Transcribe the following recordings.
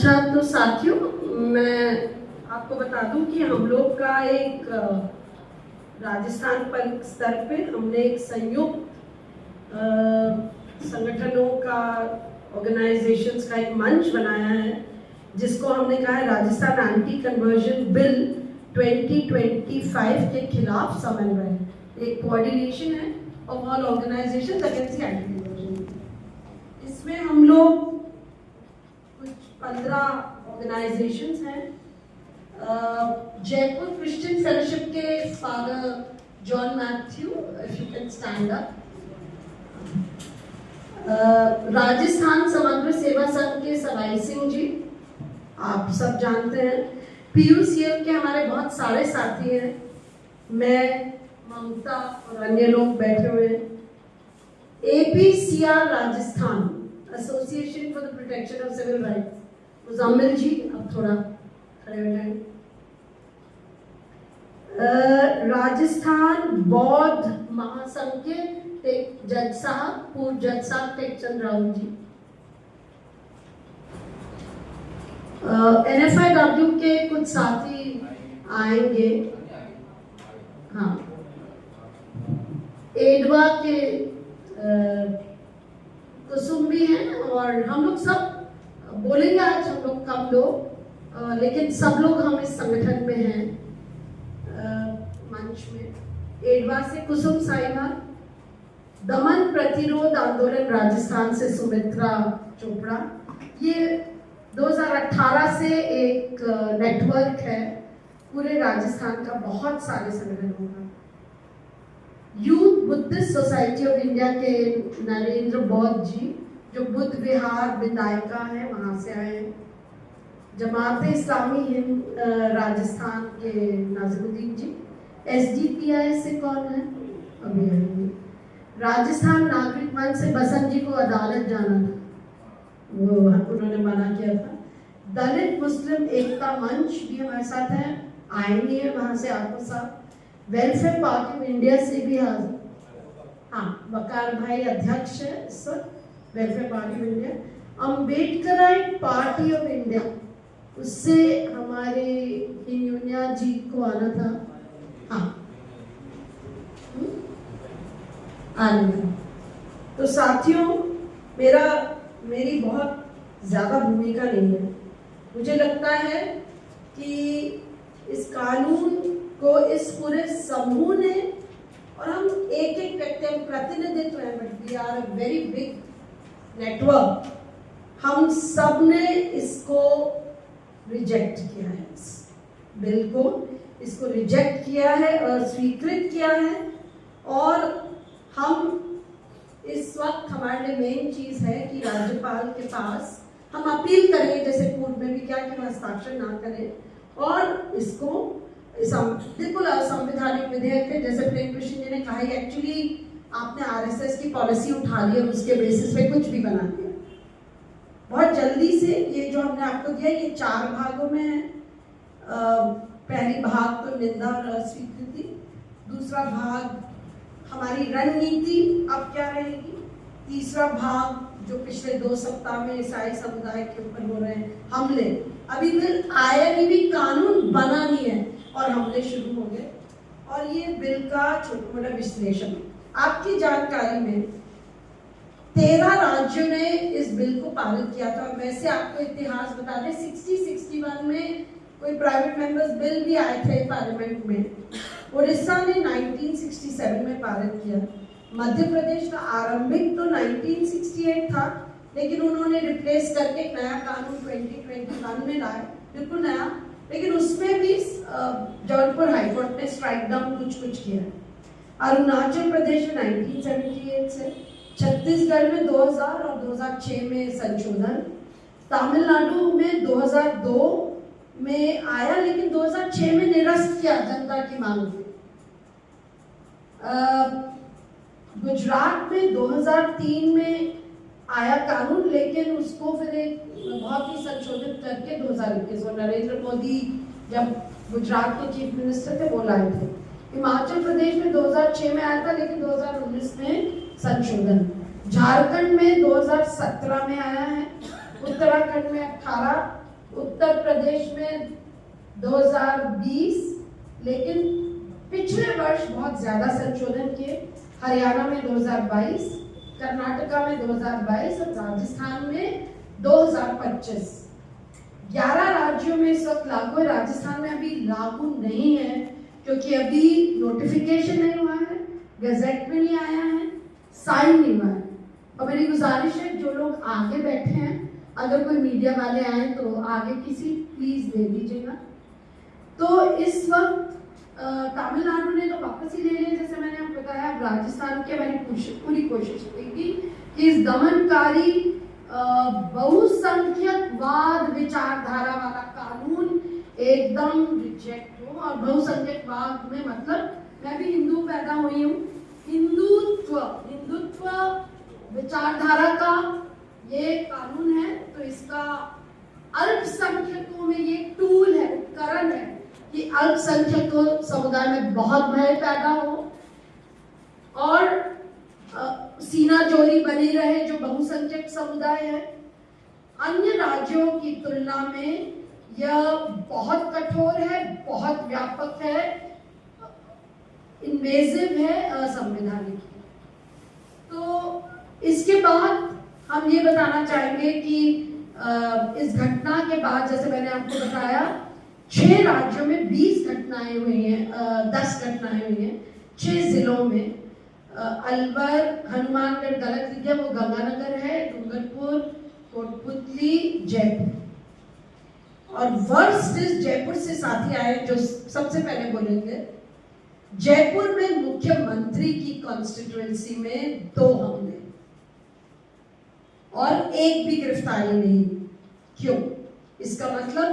अच्छा, तो साथियों, मैं आपको बता दूं कि हम लोग का एक राजस्थान पर स्तर पे हमने एक संयुक्त संगठनों का, ऑर्गेनाइजेशंस का एक मंच बनाया है, जिसको हमने कहा है राजस्थान एंटी कन्वर्जन बिल 2025 के खिलाफ समन्वय। एक कोऑर्डिनेशन है of all organisations against anti conversion. इसमें हम लोग कुछ 15 ऑर्गेनाइजेशंस हैं। जयपुर क्रिश्चियन फेलोशिप के father John Matthew, if you can stand up. Rajasthan समग्र सेवा संघ के सवाई सिंह जी, आप सब जानते हैं। पीयूसीएल के हमारे बहुत सारे साथी हैं, मैं, ममता और अन्य लोग बैठे हुए हैं। APCR Rajasthan, association for the protection of civil rights, Muzammil ji अब थोड़ा खड़े हो जाएंगे। राजस्थान बौद्ध महासंघ के जज साहब, पूर्व जज साहब टेकचंद राहुल जी। NFIW के कुछ साथी आएंगे। हाँ, एडवा के कुसुम भी हैं, और हम लोग सब बोलेंगे आज, हम लोग कम लोग, लेकिन सब लोग हम इस संगठन में हैं, मंच में। एडवा से कुसुम साइमा, दमन प्रतिरोध आंदोलन राजस्थान से सुमित्रा चोपड़ा। ये 2018 से एक नेटवर्क है पूरे राजस्थान का, बहुत सारे संगठनों का। Youth Buddhist society of India के नरेंद्र बौद्ध जी, जो बुद्ध विहार विदायका है, वहां से आए हैं। जमात इस्लामी हिंद राजस्थान के नाजिमुद्दीन जी। SDPI से कौन है? अभी आएंगे। राजस्थान नागरिक मंच से बसंत जी को अदालत जाना था, वो उन्होंने मना किया था। दलित मुस्लिम एकता मंच भी हमारे साथ है, आएंगे वहां से आपको साथ। वेलफेयर पार्टी ऑफ इंडिया से भी हाजिर, हाँ, वकार भाई अध्यक्ष है इस वक्त welfare party of India. Ambedkarite party of India, उससे हमारे हिन्यूनिया जी को आना था, हाँ, आना। तो साथियों, मेरी बहुत ज्यादा भूमिका नहीं है। मुझे लगता है कि इस कानून को इस पूरे समूह ने, और हम एक एक व्यक्ति, हम प्रतिनिधित्व है, but we are a very big network, हम सब ने इसको रिजेक्ट किया है, इस बिल को, इसको रिजेक्ट किया है और स्वीकृत किया है। और हम इस वक्त, हमारे लिए मेन चीज है कि राज्यपाल के पास हम अपील करें, जैसे पूर्व में भी क्या, कि वो हस्ताक्षर ना करें, और इसको बिल्कुल असंवैधानिक विधेयक है। जैसे प्रेम कृष्ण जी ने कहा, एक्चुअली आपने RSS की पॉलिसी उठा ली और उसके बेसिस पे कुछ भी बना दिया। बहुत जल्दी से ये जो हमने आपको दिया, ये 4 भागों में है। पहली भाग तो निंदा और अस्वीकृति, दूसरा भाग हमारी रणनीति अब क्या रहेगी, तीसरा भाग जो पिछले 2 सप्ताह में ईसाई समुदाय के ऊपर हो रहे हैं हमले, अभी बिल आया नहीं, भी कानून बना नहीं है और हमले शुरू हो गए। और ये बिल का छोटा मोटा विश्लेषण, आपकी जानकारी में 13 राज्यों ने इस बिल को पारित किया था। वैसे आपको इतिहास बता दें, 60-61 में कोई प्राइवेट मेंबर्स बिल भी आए थे पार्लियामेंट में। उड़ीसा ने 1967 में पारित किया। मध्य प्रदेश का आरंभिक तो 1968 था, लेकिन उन्होंने रिप्लेस करके एक नया कानून 2021 में लाया, बिल्कुल नया, लेकिन उसमें भी जौनपुर हाईकोर्ट ने स्ट्राइक डाउन कुछ किया। अरुणाचल प्रदेश में 1978 से, छत्तीसगढ़ में 2000 और 2006 में संशोधन, तमिलनाडु में 2002 में आया, लेकिन 2006 में निरस्त किया जनता की मांग पे। गुजरात में 2003 में आया कानून, लेकिन उसको फिर एक बहुत ही संशोधित करके 2021 में नरेंद्र मोदी जब गुजरात के चीफ मिनिस्टर थे, वो लाए थे। हिमाचल प्रदेश में 2006 में आया था, लेकिन 2019 में संशोधन। झारखंड में 2017 में आया है, उत्तराखंड में 18, उत्तर प्रदेश में 2020, लेकिन पिछले वर्ष बहुत ज्यादा संशोधन किए। हरियाणा में 2022, कर्नाटका में 2022 और राजस्थान में 2025। 11 राज्यों में इस वक्त लागू है। राजस्थान में अभी लागू नहीं है क्योंकि अभी नोटिफिकेशन नहीं हुआ है, गजट में नहीं आया है, साइन नहीं हुआ है। और मेरी गुजारिश है जो लोग आगे बैठे हैं, अगर कोई मीडिया वाले आए तो आगे किसी प्लीज दे दीजिएगा। तो इस वक्त तमिलनाडु ने तो वापस ही ले लिया, जैसे मैंने आपको बताया। राजस्थान की हमारी पूरी कोशिश रहेगी कि इस दमनकारी बहुसंख्यकवाद विचारधारा वाला कानून एकदम रिजेक्ट हो। और बहुसंख्यकवाद में मतलब, मैं भी हिंदू पैदा हुई हूँ, हिंदुत्व विचारधारा का ये कानून है। तो इसका अल्पसंख्यकों में ये टूल है, उपकरण है कि अल्पसंख्यक समुदाय में बहुत भय पैदा हो और सीना जोरी बनी रहे जो बहुसंख्यक समुदाय है। अन्य राज्यों की तुलना में यह बहुत कठोर है, बहुत व्यापक है, इन्वेजिव है, असंवैधानिक है। तो इसके बाद हम ये बताना चाहेंगे कि इस घटना के बाद, जैसे मैंने आपको बताया, 6 राज्यों में 20 घटनाएं हुई हैं, 10 घटनाएं हुई हैं 6 जिलों में। अलवर, हनुमानगढ़ गलत लिख दिया, वो गंगानगर है, डूंगरपुर, कोटपुतली, जयपुर। और वर्स्ट इस जयपुर से साथी आए जो सबसे पहले बोलेंगे। जयपुर में मुख्यमंत्री की कॉन्स्टिट्यूएंसी में 2 हमले और एक भी गिरफ्तारी नहीं। क्यों? इसका मतलब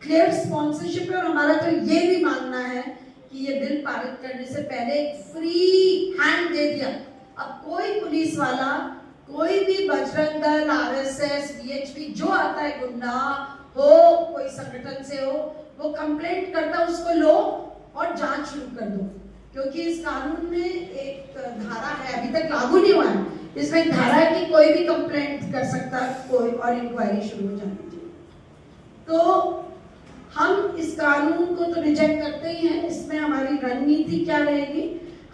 क्लियर स्पॉन्सरशिप है। और हमारा तो ये भी मानना है कि ये बिल पारित करने से पहले एक फ्री हैंड दे दिया। अब कोई पुलिस वाला, कोई भी बजरंग दल, आरएसएस, वीएचपी जो आता है, गुंडा हो, कोई संगठन से हो, वो कंप्लेंट करता, उसको लो और जांच शुरू कर दो। क्योंकि इस कानून में एक धारा है, अभी तक लागू नहीं हुआ है, इसमें एक धारा है कि कोई भी कंप्लेंट कर सकता है कोई, और इंक्वायरी शुरू हो जानी चाहिए। तो हम इस कानून को तो रिजेक्ट करते ही हैं। इसमें हमारी रणनीति क्या रहेगी?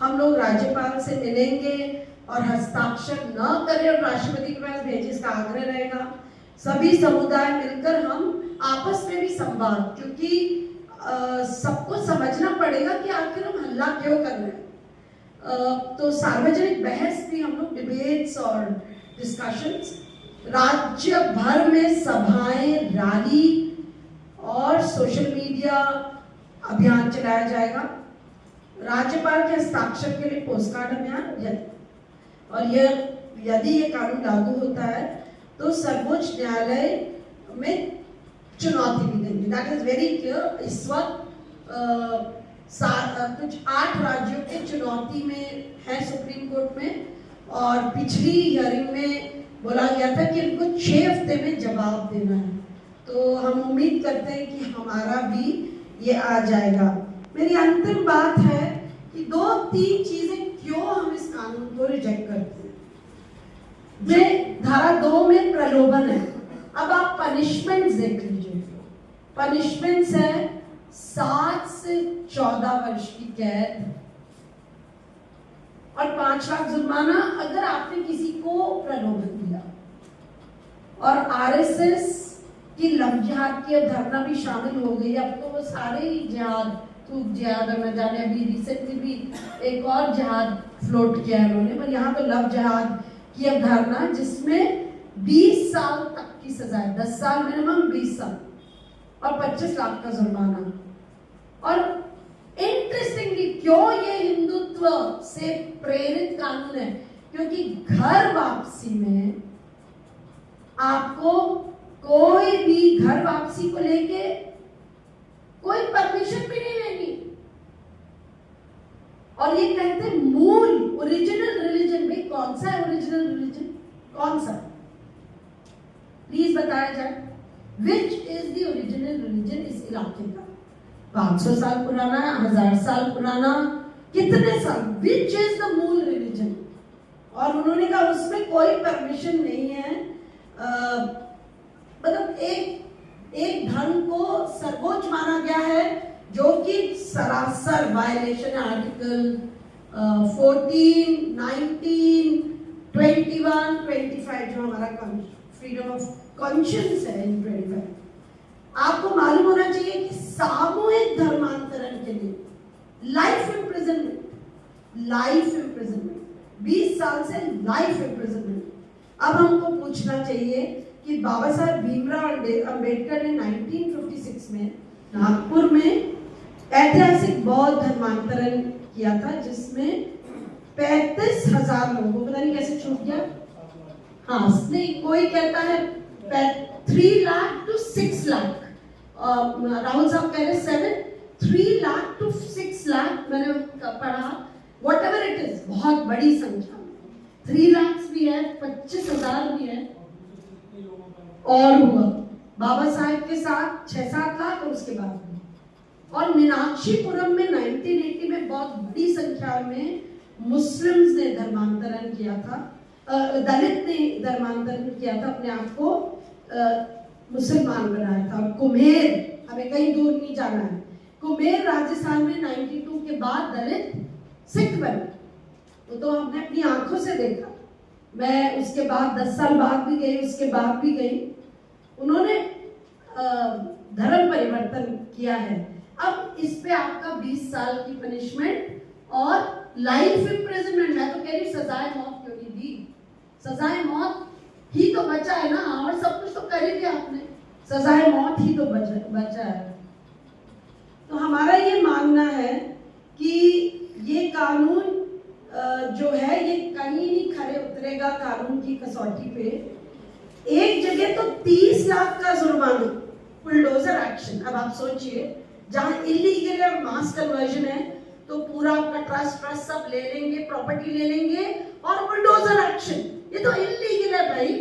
हम लोग राज्यपाल से मिलेंगे और हस्ताक्षर न करें और राष्ट्रपति के पास भेजे, इसका आग्रह रहेगा। सभी समुदाय मिलकर हम आपस में भी संवाद, क्योंकि सबको समझना पड़ेगा कि आखिर हम हल्ला क्यों कर रहे हैं। तो सार्वजनिक बहस भी, हम लोग डिबेट्स और डिस्कशंस, राज्य भर में सभाएं, रैली और सोशल मीडिया अभियान चलाया जाएगा। राज्यपाल के हस्ताक्षर के लिए पोस्टकार्ड अभियान, और यदि ये कानून लागू होता है तो सर्वोच्च न्यायालय में चुनौती भी देंगे। That is very clear. इस वक्त कुछ 8 राज्यों के चुनौती में है सुप्रीम कोर्ट में, और पिछली हियरिंग में बोला गया था कि इनको 6 हफ्ते में जवाब देना है। तो हम उम्मीद करते हैं कि हमारा भी ये आ जाएगा। मेरी अंतिम बात है कि 2-3 चीजें क्यों हम इस कानून को रिजेक्ट करते हैं। में धारा 2 में प्रलोभन है। अब आप पनिशमेंट देख लीजिए। पनिशमेंट्स है 7 से 14 वर्ष की कैद और 5 लाख जुर्माना अगर आपने किसी को प्रलोभन दिया। और आरएसएस की लव जिहाद की अवधारणा भी शामिल हो गई। अब तो वो सारे ही जिहाद, थूक जिहाद, और न जाने अभी रिसेंटली भी एक और जिहाद फ्लोट किया है उन्होंने, पर यहाँ तो लव जिहाद की अवधारणा जिसमें 20 साल तक की सजा है, 10 साल मिनिमम, 20 साल और 25 लाख का जुर्माना। और इंटरेस्टिंगली क्यों ये हिंदुत्व से प्रेरित कानून है? क्योंकि घर वापसी में आपको कोई भी घर वापसी को लेके कोई परमिशन भी नहीं लेनी। और ये कहते हैं मूल ओरिजिनल रिलीजन। भाई कौन सा है ओरिजिनल रिलीजन? कौन सा? प्लीज बताया जाए। Which is the original religion इस इलाके का? 500 साल पुराना, 1000 साल पुराना, कितने साल? विच इज द मूल रिलीजन? और उन्होंने कहा उसमें कोई परमिशन नहीं है। मतलब एक धर्म को सर्वोच्च माना गया है, जो कि सरासर वायलेशन है आर्टिकल 14, 19, 21, 25 जो हमारा फ्रीडम ऑफ कॉन्शियंस है इन 25। आपको मालूम होना चाहिए कि सामूहिक धर्मांतरण के लिए लाइफ इम्प्रिजनमेंट 20 साल से लाइफ इम्प्रिजनमेंट। अब हमको पूछना चाहिए कि बाबा साहब भीमराव अंबेडकर ने 1956 में नागपुर में ऐतिहासिक बौद्ध धर्मांतरण किया था, जिसमें 35,000 लोगों को पता नहीं कैसे छूट गया। हाँ, नहीं, कोई कहता है 3 लाख to 6 लाख, राहुल साहब कह रहे 3 लाख to 6 लाख मैंने पढ़ा, whatever it is, बहुत बड़ी संख्या। 3 लाख भी है, 25,000 भी है, और हुआ बाबा साहेब के साथ 6-7 लाख और उसके बाद भी। और मीनाक्षीपुरम में 1980 में बहुत बड़ी संख्या में मुस्लिम्स ने धर्मांतरण किया था, दलित ने धर्मांतरण किया था, अपने आप को मुसलमान बनाया था। कुम्हेर, हमें कहीं दूर नहीं जाना है, कुम्हेर राजस्थान में 92 के बाद दलित सिख बने, वो तो हमने अपनी आंखों से देखा। मैं उसके बाद 10 साल बाद भी गई, उसके बाद भी गई, उन्होंने धर्म परिवर्तन किया है। अब इस पे आपका 20 साल की पनिशमेंट और लाइफ इम्प्रिजनमेंट। मैं तो कह रही सजाए मौत क्यों नहीं दी? सजाए मौत ही तो बचा है ना, और सब कुछ तो कर ही दिया आपने, सजाए मौत ही तो बचा है। तो हमारा ये मानना है कि ये कानून जो है ये कहीं नहीं खरे उतरेगा कानून की कसौटी पे। एक जगह तो 30 लाख का जुर्माना, बुलडोजर एक्शन। अब आप सोचिए, जहां इलीगल और मास कन्वर्जन है तो पूरा आपका ट्रस्ट सब ले लेंगे, प्रॉपर्टी ले लेंगे, और बुलडोजर एक्शन, ये तो इलीगल है भाई।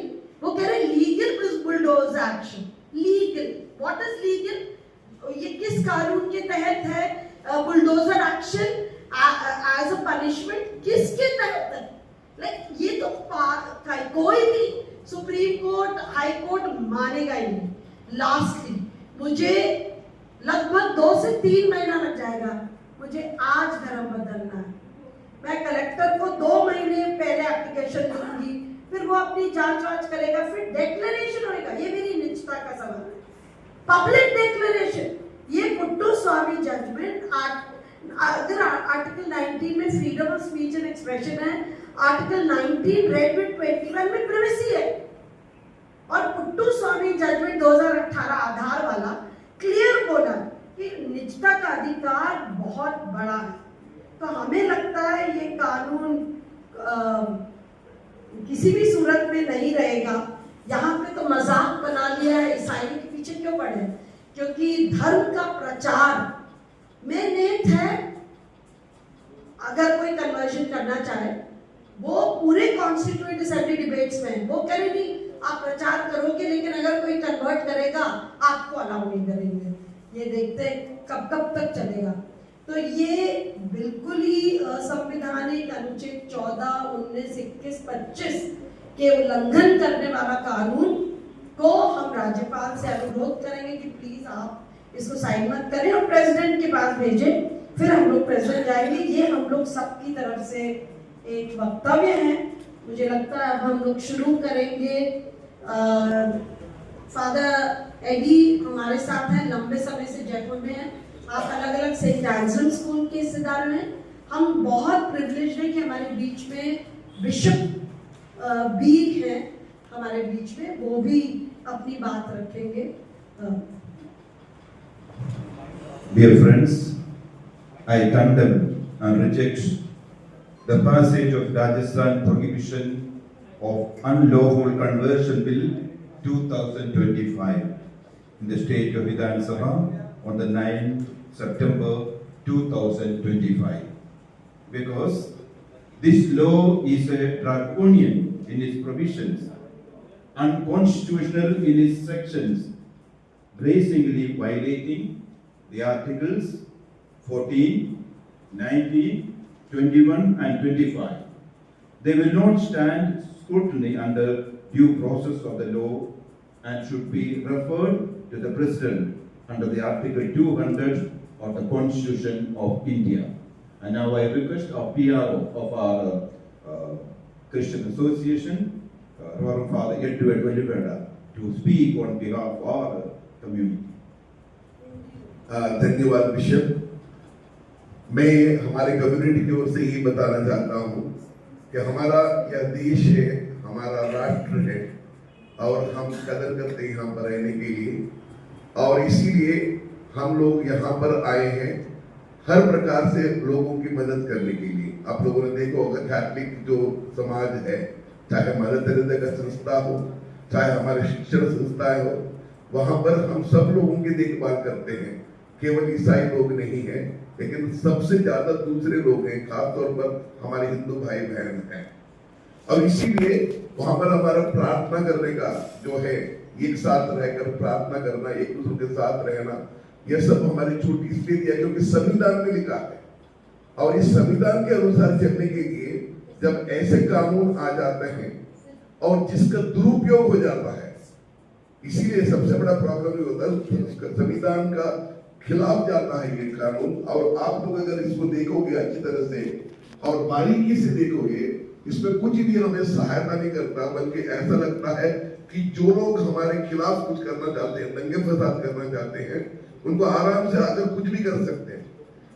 वो कह रहे legal bulldozer action, legal, what is legal? ये किस कानून के तहत है bulldozer action as a punishment? किसके तहत है? लाइक ये तो कोई भी सुप्रीम कोर्ट, हाई कोर्ट मानेगा ही नहीं। लास्टली मुझे लगभग 2 से 3 महीना लग जाएगा, मुझे आज धर्म बदलना है। मैं कलेक्टर को 2 महीने पहले एप्लीकेशन दूंगी, फिर वो अपनी जांच वाच करेगा, फिर डिक्लेरेशन होगा। ये मेरी निजता का सवाल है, पब्लिक डिक्लेरेशन। ये पुट्टू स्वामी जजमेंट, अगर आर्टिकल 19 में freedom of speech and expression है, आर्टिकल 19 रेड विद 21 में प्राइवेसी है, और पुट्टू स्वामी जजमेंट 2018 आधार वाला क्लियर बोला कि निजता का अधिकार बहुत बड़ा है। तो हमें लगता है ये कानून किसी भी सूरत में नहीं रहेगा। यहाँ पे तो मजाक बना लिया है, ईसाई के पीछे क्यों पड़े? क्योंकि धर्म का प्रचार में नेत है। अगर कोई कन्वर्जन करना चाहे, वो पूरे कॉन्स्टिट्यूएंट असेंबली डिबेट्स में वो करे नहीं, आप प्रचार करोगे, लेकिन अगर कोई कन्वर्ट करेगा आपको अलाउ नहीं करेंगे। ये देखते कब तक चलेगा। तो ये बिल्कुल ही असंवैधानिक अनुच्छेद 14, 19, 21, 25 के उल्लंघन करने वाला कानून को हम राज्यपाल से अनुरोध करेंगे कि प्लीज आप इसको साइन मत करें और प्रेसिडेंट के पास भेजें, फिर हम लोग प्रेसिडेंट जाएंगे। ये हम लोग सबकी तरफ से एक वक्तव्य है। मुझे लगता है अब हम लोग शुरू करेंगे। फादर एडी हमारे साथ हैं, लंबे समय से जयपुर में हैं। आप अलग अलग सेंट एंजल स्कूल के हिस्सेदार हैं। हम बहुत प्रिविलेज हैं कि हमारे बीच में बिशप बीर हैं हमारे बीच में, वो भी अपनी बात रखेंगे। Dear friends, I condemn and reject the passage of Rajasthan Prohibition of Unlawful Conversion Bill 2025 in the state of Vidhan Sabha on the 9th September 2025, because this law is a draconian in its provisions, unconstitutional in its sections, brazenly violating the articles 14, 19, 21 and 25. They will not stand scrutiny under due process of the law and should be referred to the President under the Article 200 of the Constitution of India. And now I request our PRO of our Christian Association, Reverend Father Edward Velipeda, to speak on behalf of our community. धन्यवाद bishop. मैं हमारे community की ओर से ये बताना चाहता हूँ कि हमारा यह देश है, हमारा राष्ट्र है और हम कदर करते हैं यहाँ पर रहने के लिए, और इसीलिए हम लोग यहाँ पर आए हैं हर प्रकार से लोगों की मदद करने के लिए। आप लोगों ने देखा होगा कैथलिक जो समाज है, चाहे मदर तेरेसा का संस्था हो, चाहे हमारे शिक्षण संस्थाएं हो, वहाँ पर हम सब लोगों की देखभाल करते हैं। केवल ईसाई लोग नहीं हैं, लेकिन सबसे ज्यादा दूसरे लोग हैं, खासतौर पर हमारे हिंदू भाई बहन हैं। और इसीलिए वहां पर हमारा प्रार्थना करने का जो है, एक साथ रहकर प्रार्थना करना, एक दूसरे के साथ रहना, यह सब हमारी छोटी इसलिए दिया क्योंकि संविधान में लिखा है। और इस संविधान के अनुसार चलने के लिए जब ऐसे कानून आ जाते हैं और जिसका दुरुपयोग हो जाता है, इसीलिए सबसे बड़ा प्रॉब्लम ये होता है, संविधान का खिलाफ जाता है ये कानून। और आप लोग अगर इसको देखोगे अच्छी तरह से और बारीकी से देखोगे, इसमें कुछ भी हमें सहायता नहीं करता, बल्कि ऐसा लगता है कि जो लोग हमारे खिलाफ कुछ करना चाहते हैं, दंगे फसाद करना चाहते हैं, उनको आराम से आकर कुछ भी कर सकते हैं।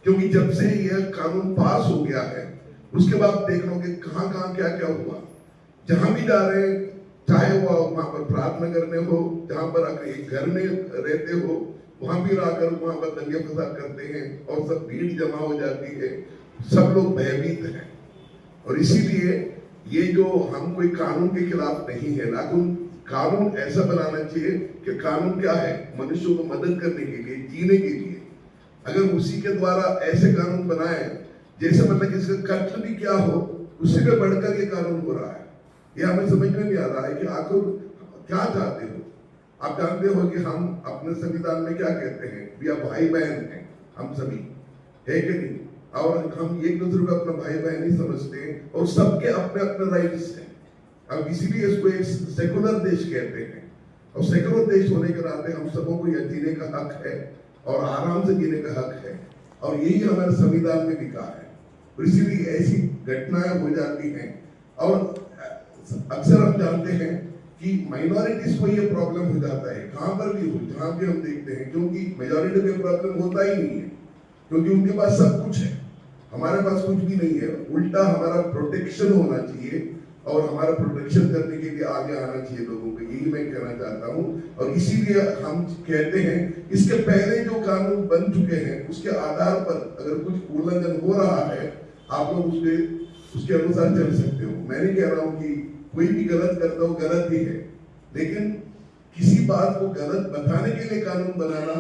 क्योंकि जब से यह कानून पास हो गया है, उसके बाद देख लोगे कहाँ कहाँ क्या क्या हुआ। जहां भी जा रहे हैं, चाहे वो वहां पर प्रार्थना करने हो, जहां पर आकर एक घर में रहते हो, वहां भी आकर वहां पर दंगे फसाद करते हैं और सब भीड़ जमा हो जाती है, सब लोग भयभीत हैं। और इसीलिए ये जो हम कोई कानून के खिलाफ नहीं है, लेकिन कानून ऐसा बनाना चाहिए कि कानून क्या है, मनुष्यों को मदद करने के लिए, जीने के लिए। अगर उसी के द्वारा ऐसे कानून बनाए जैसे मतलब इसका कत्ल भी क्या हो, उसी पे बढ़कर ये कानून हो रहा है। ये हमें समझ में नहीं आ रहा है कि आखिर क्या चाहते हो। आप जानते हो कि हम अपने संविधान में क्या कहते हैं, भैया भाई बहन हैं हम सभी, है कि नहीं? और हम एक दूसरे को अपना भाई बहन ही समझते हैं और सबके अपने अपने राइट्स हैं। अब इसीलिए इसको एक सेकुलर देश कहते हैं, और सेकुलर देश होने के नाते हम सबों को यह जीने का हक है और आराम से जीने का हक है, और यही हमारे संविधान में लिखा है। तो इसीलिए ऐसी घटनाएं हो जाती हैं, और अक्सर हम जानते हैं कि माइनॉरिटीज को ये प्रॉब्लम हो जाता है, कहां पर भी हो, जहां भी हम देखते हैं, क्योंकि मेजॉरिटी में प्रॉब्लम होता ही नहीं है, क्योंकि उनके पास सब कुछ है, हमारे पास कुछ भी नहीं है। उल्टा हमारा प्रोटेक्शन होना चाहिए और हमारा प्रोटेक्शन करने के लिए आगे आना चाहिए लोगों को, यही मैं कहना चाहता हूं। और इसीलिए हम कहते हैं इसके पहले जो कानून बन चुके हैं उसके आधार पर अगर कुछ उल्लंघन हो रहा है, आप लोग उसके अनुसार चल सकते हो। मैं नहीं कह रहा हूं कि कोई भी गलत करता हो गलत ही है, लेकिन किसी बात को गलत बताने के लिए कानून बनाना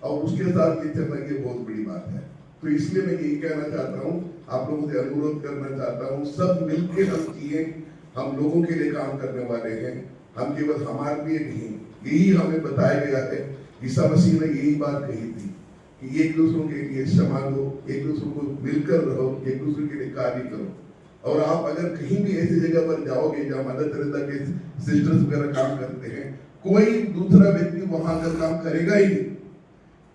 और उसके साथ ये चलना, ये बहुत बड़ी बात है। तो इसलिए मैं यही कहना चाहता हूँ, आप लोगों से अनुरोध करना चाहता हूँ, सब मिलकर हम जिए, हम लोगों के लिए काम करने वाले हैं, हम केवल हमारे लिए नहीं। यही हमें बताया गया है, ईसा मसीह ने यही बात कही थी कि एक दूसरों के लिए क्षमा दो, एक दूसरों को मिलकर रहो, एक दूसरे के लिए कार्य करो। और आप अगर कहीं भी ऐसी जगह पर जाओगे जहाँ मदर तेरेसा के सिस्टर्स वगैरह काम करते हैं, कोई दूसरा व्यक्ति वहां का काम करेगा ही नहीं,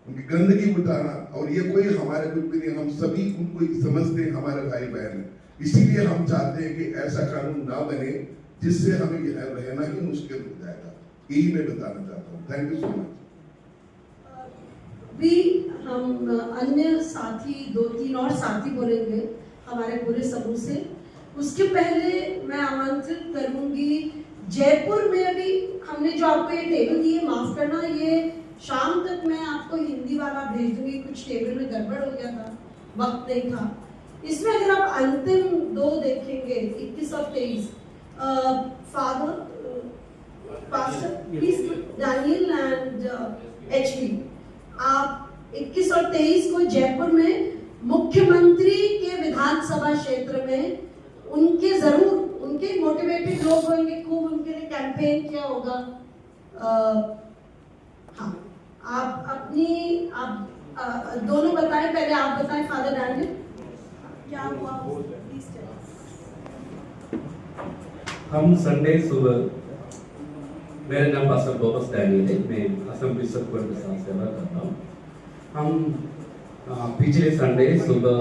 उनकी गंदगी उठाना, और ये कोई हमारे कुछ भी नहीं, हम सभी उनको समझते हैं हमारे भाई बहन। इसीलिए हम चाहते हैं कि ऐसा कानून ना बने जिससे हमें यह रहना ही मुश्किल हो जाएगा। यही मैं बताना चाहता हूँ। Thank you so much. भी हम अन्य साथी, 2-3 और साथी बोलेंगे हमारे पूरे समूह से। उसके पहले मैं आमंत्रित करूंगी, जयपुर में अभी हमने जो आपको ये टेबल दी है, माफ करना, ये शाम तक मैं आपको हिंदी वाला भेज दूंगी, कुछ टेबल में गड़बड़ हो गया था, वक्त नहीं था। इसमें अगर आप अंतिम 2 देखेंगे, 21 और 23, pastor please Daniel and HP, आप 21 और 23 को जयपुर में मुख्यमंत्री के विधानसभा क्षेत्र में उनके जरूर, उनके मोटिवेटेड लोग होंगे, खूब उनके लिए कैंपेन किया होगा। हाँ, आप अपनी, आप दोनों बताएं, पहले आप बताएं फादर डैनियल क्या हुआ। प्लीज। हम संडे सुबह मेरा नाम पास्टर बोबस डैनियल है। मैं असम बिशप कोर के साथ सेवा करता हूँ। हम पिछले संडे सुबह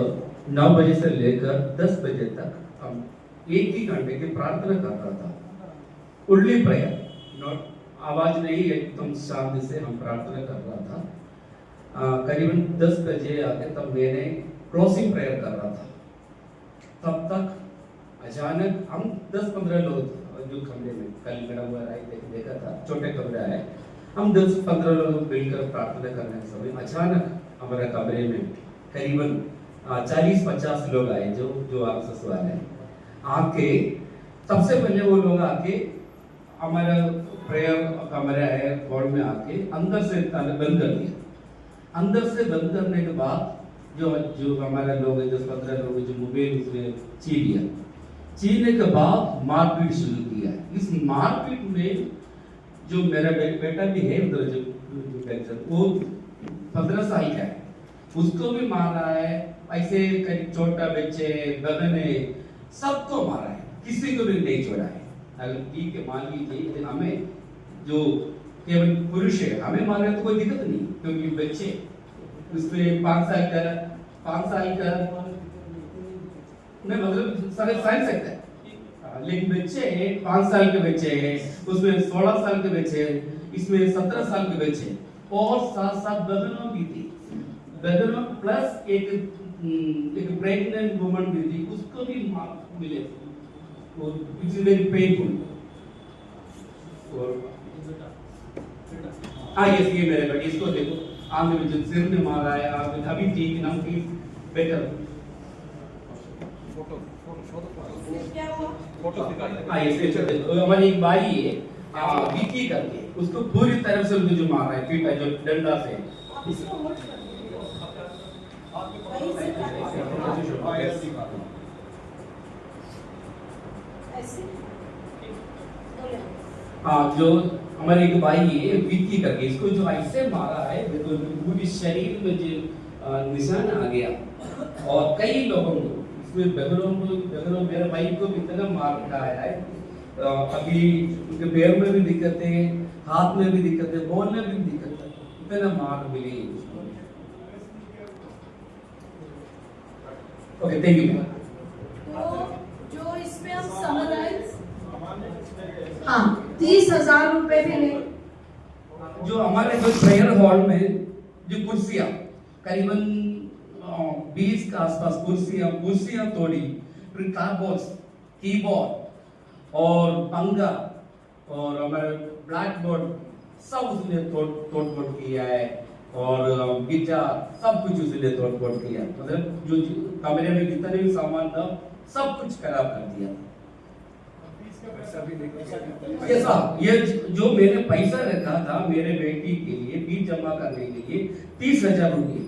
9 बजे से लेकर 10 बजे तक हम एक ही घंटे की प्रार्थना कर रहा था। ओनली प्रेयर, नॉट आवाज नहीं, एकदम शांति से हम प्रार्थना कर रहा था। करीबन 10 बजे आके तब मैंने क्लोजिंग प्रेयर कर रहा था। तब तक अचानक हम 10-15 लोग जो कमरे में कल मेरा हुआ देखा था, छोटे कमरे आए, हम 10-15 लोग मिलकर प्रार्थना करने के समय अचानक हमारे कमरे में करीबन 40-50 लोग आए जो आक्सेस वाले आके, सबसे पहले वो लोग आके हमारा प्रेयर कमरा है हॉल में आके अंदर से ताला बंद कर दिया। अंदर से बंद करने के बाद जो हमारे लोग 10-15 लोग जो मोबाइल उसने छीनने के बाद मारपीट शुरू किया। इस मारपीट में जो मेरा बेटा भी है उधर जो वो 15 साल का है, उसको भी मारा है। ऐसे छोटा बच्चे बगने सबको मारा है, किसी को भी नहीं छोड़ा है। अगर ठीक है मान लीजिए हमें जो केवल पुरुष है हमें मारे तो कोई दिक्कत नहीं, क्योंकि बच्चे उसमें 5 साल का नहीं मतलब सारे साइंस सकता है, लेकिन बच्चे 5 साल के बच्चे हैं, उसमें 16 साल के बच्चे हैं, इसमें 17 साल के बच्चे और साथ बदनों भी थी, बदनों प्लस एक प्रेग्नेंट वुमन भी थी, उसको भी मिले। It's very painful. यस, ये मेरे बेटे, इसको देखो आगे में जो सिर में मारा है, आगे अभी ठीक ना, प्लीज बेटर हमारी एक भाई है विकी करके, उसको पूरी तरह से उनको जो मारा है पीटा जो डंडा से। जो हमारे एक भाई है विकी करके, इसको जो ऐसे मारा है तो पूरी शरीर में जो निशान आ गया और कई लोगों को इसमें बगलों मेरे भाई को भी इतना मार खाया है। अभी उनके पैर में भी दिक्कत है, हाथ में भी दिक्कत है, बोलने में भी दिक्कत है, इतना मार मिली उसको। Okay, thank you. तो जो इसमें हम समराइज, हाँ, 30,000 रुपए भी नहीं। जो हमारे जो प्रेयर हॉल में जो कुर्सियां करीबन 20 के आसपास कुर्सियां तोड़ी, फिर कीबोर्ड और पंखा और हमारे ब्लैक बोर्ड सब उसने तोड़ किया है, और गिटार सब कुछ उसने तोड़ किया। मतलब जो कमरे में जितने भी सामान था सब कुछ खराब कर दिया। ये जो मैंने पैसा रखा था मेरे बेटी के लिए फीस जमा करने के लिए 30,000 रुपये,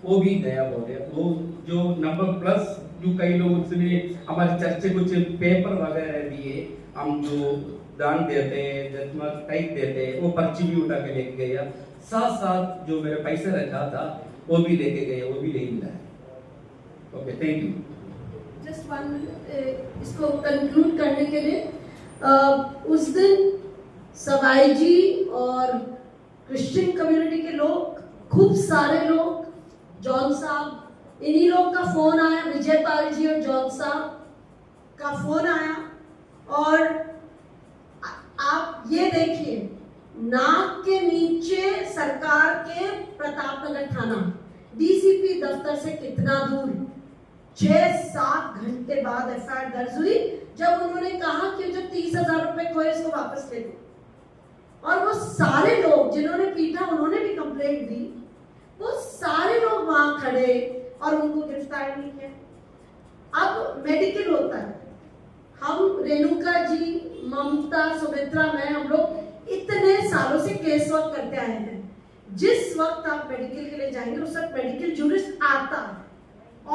वो भी गया हो गया। वो जो नंबर प्लस जो कई लोग उसने हमारे चर्च से कुछ पेपर वगैरह दिए, हम जो दान देते टाइप देते, वो पर्ची भी उठा के लेके गया। साथ जो मेरे पैसे रखा था वो भी लेके गए, वो भी नहीं मिला है। Okay, thank you. Just one minute, इसको कंक्लूड करने के लिए उस दिन सवाई जी और क्रिश्चियन कम्युनिटी के लोग, खूब सारे लोग, जॉन साहब, इन्हीं लोग का फोन आया, विजय पाल जी और जॉन साहब का फोन आया, और आप ये देखिए नाक के नीचे सरकार के प्रतापनगर थाना डीसीपी दफ्तर से कितना दूर 6-7 घंटे बाद एफआईआर दर्ज हुई, जब उन्होंने कहा कि जो 30,000 रुपए खोए इसको वापस ले दो। और वो सारे लोग जिन्होंने पीटा उन्होंने भी कंप्लेंट दी, वो सारे लोग वहां खड़े और उनको गिरफ्तार नहीं किया। अब मेडिकल होता है, हम रेणुका जी, ममता, सुमित्रा, मैं, हम लोग इतने सालों से केस वर्क करते आए हैं। जिस वक्त आप मेडिकल के लिए जाएंगे उस वक्त मेडिकल जूरिस्ट आता है,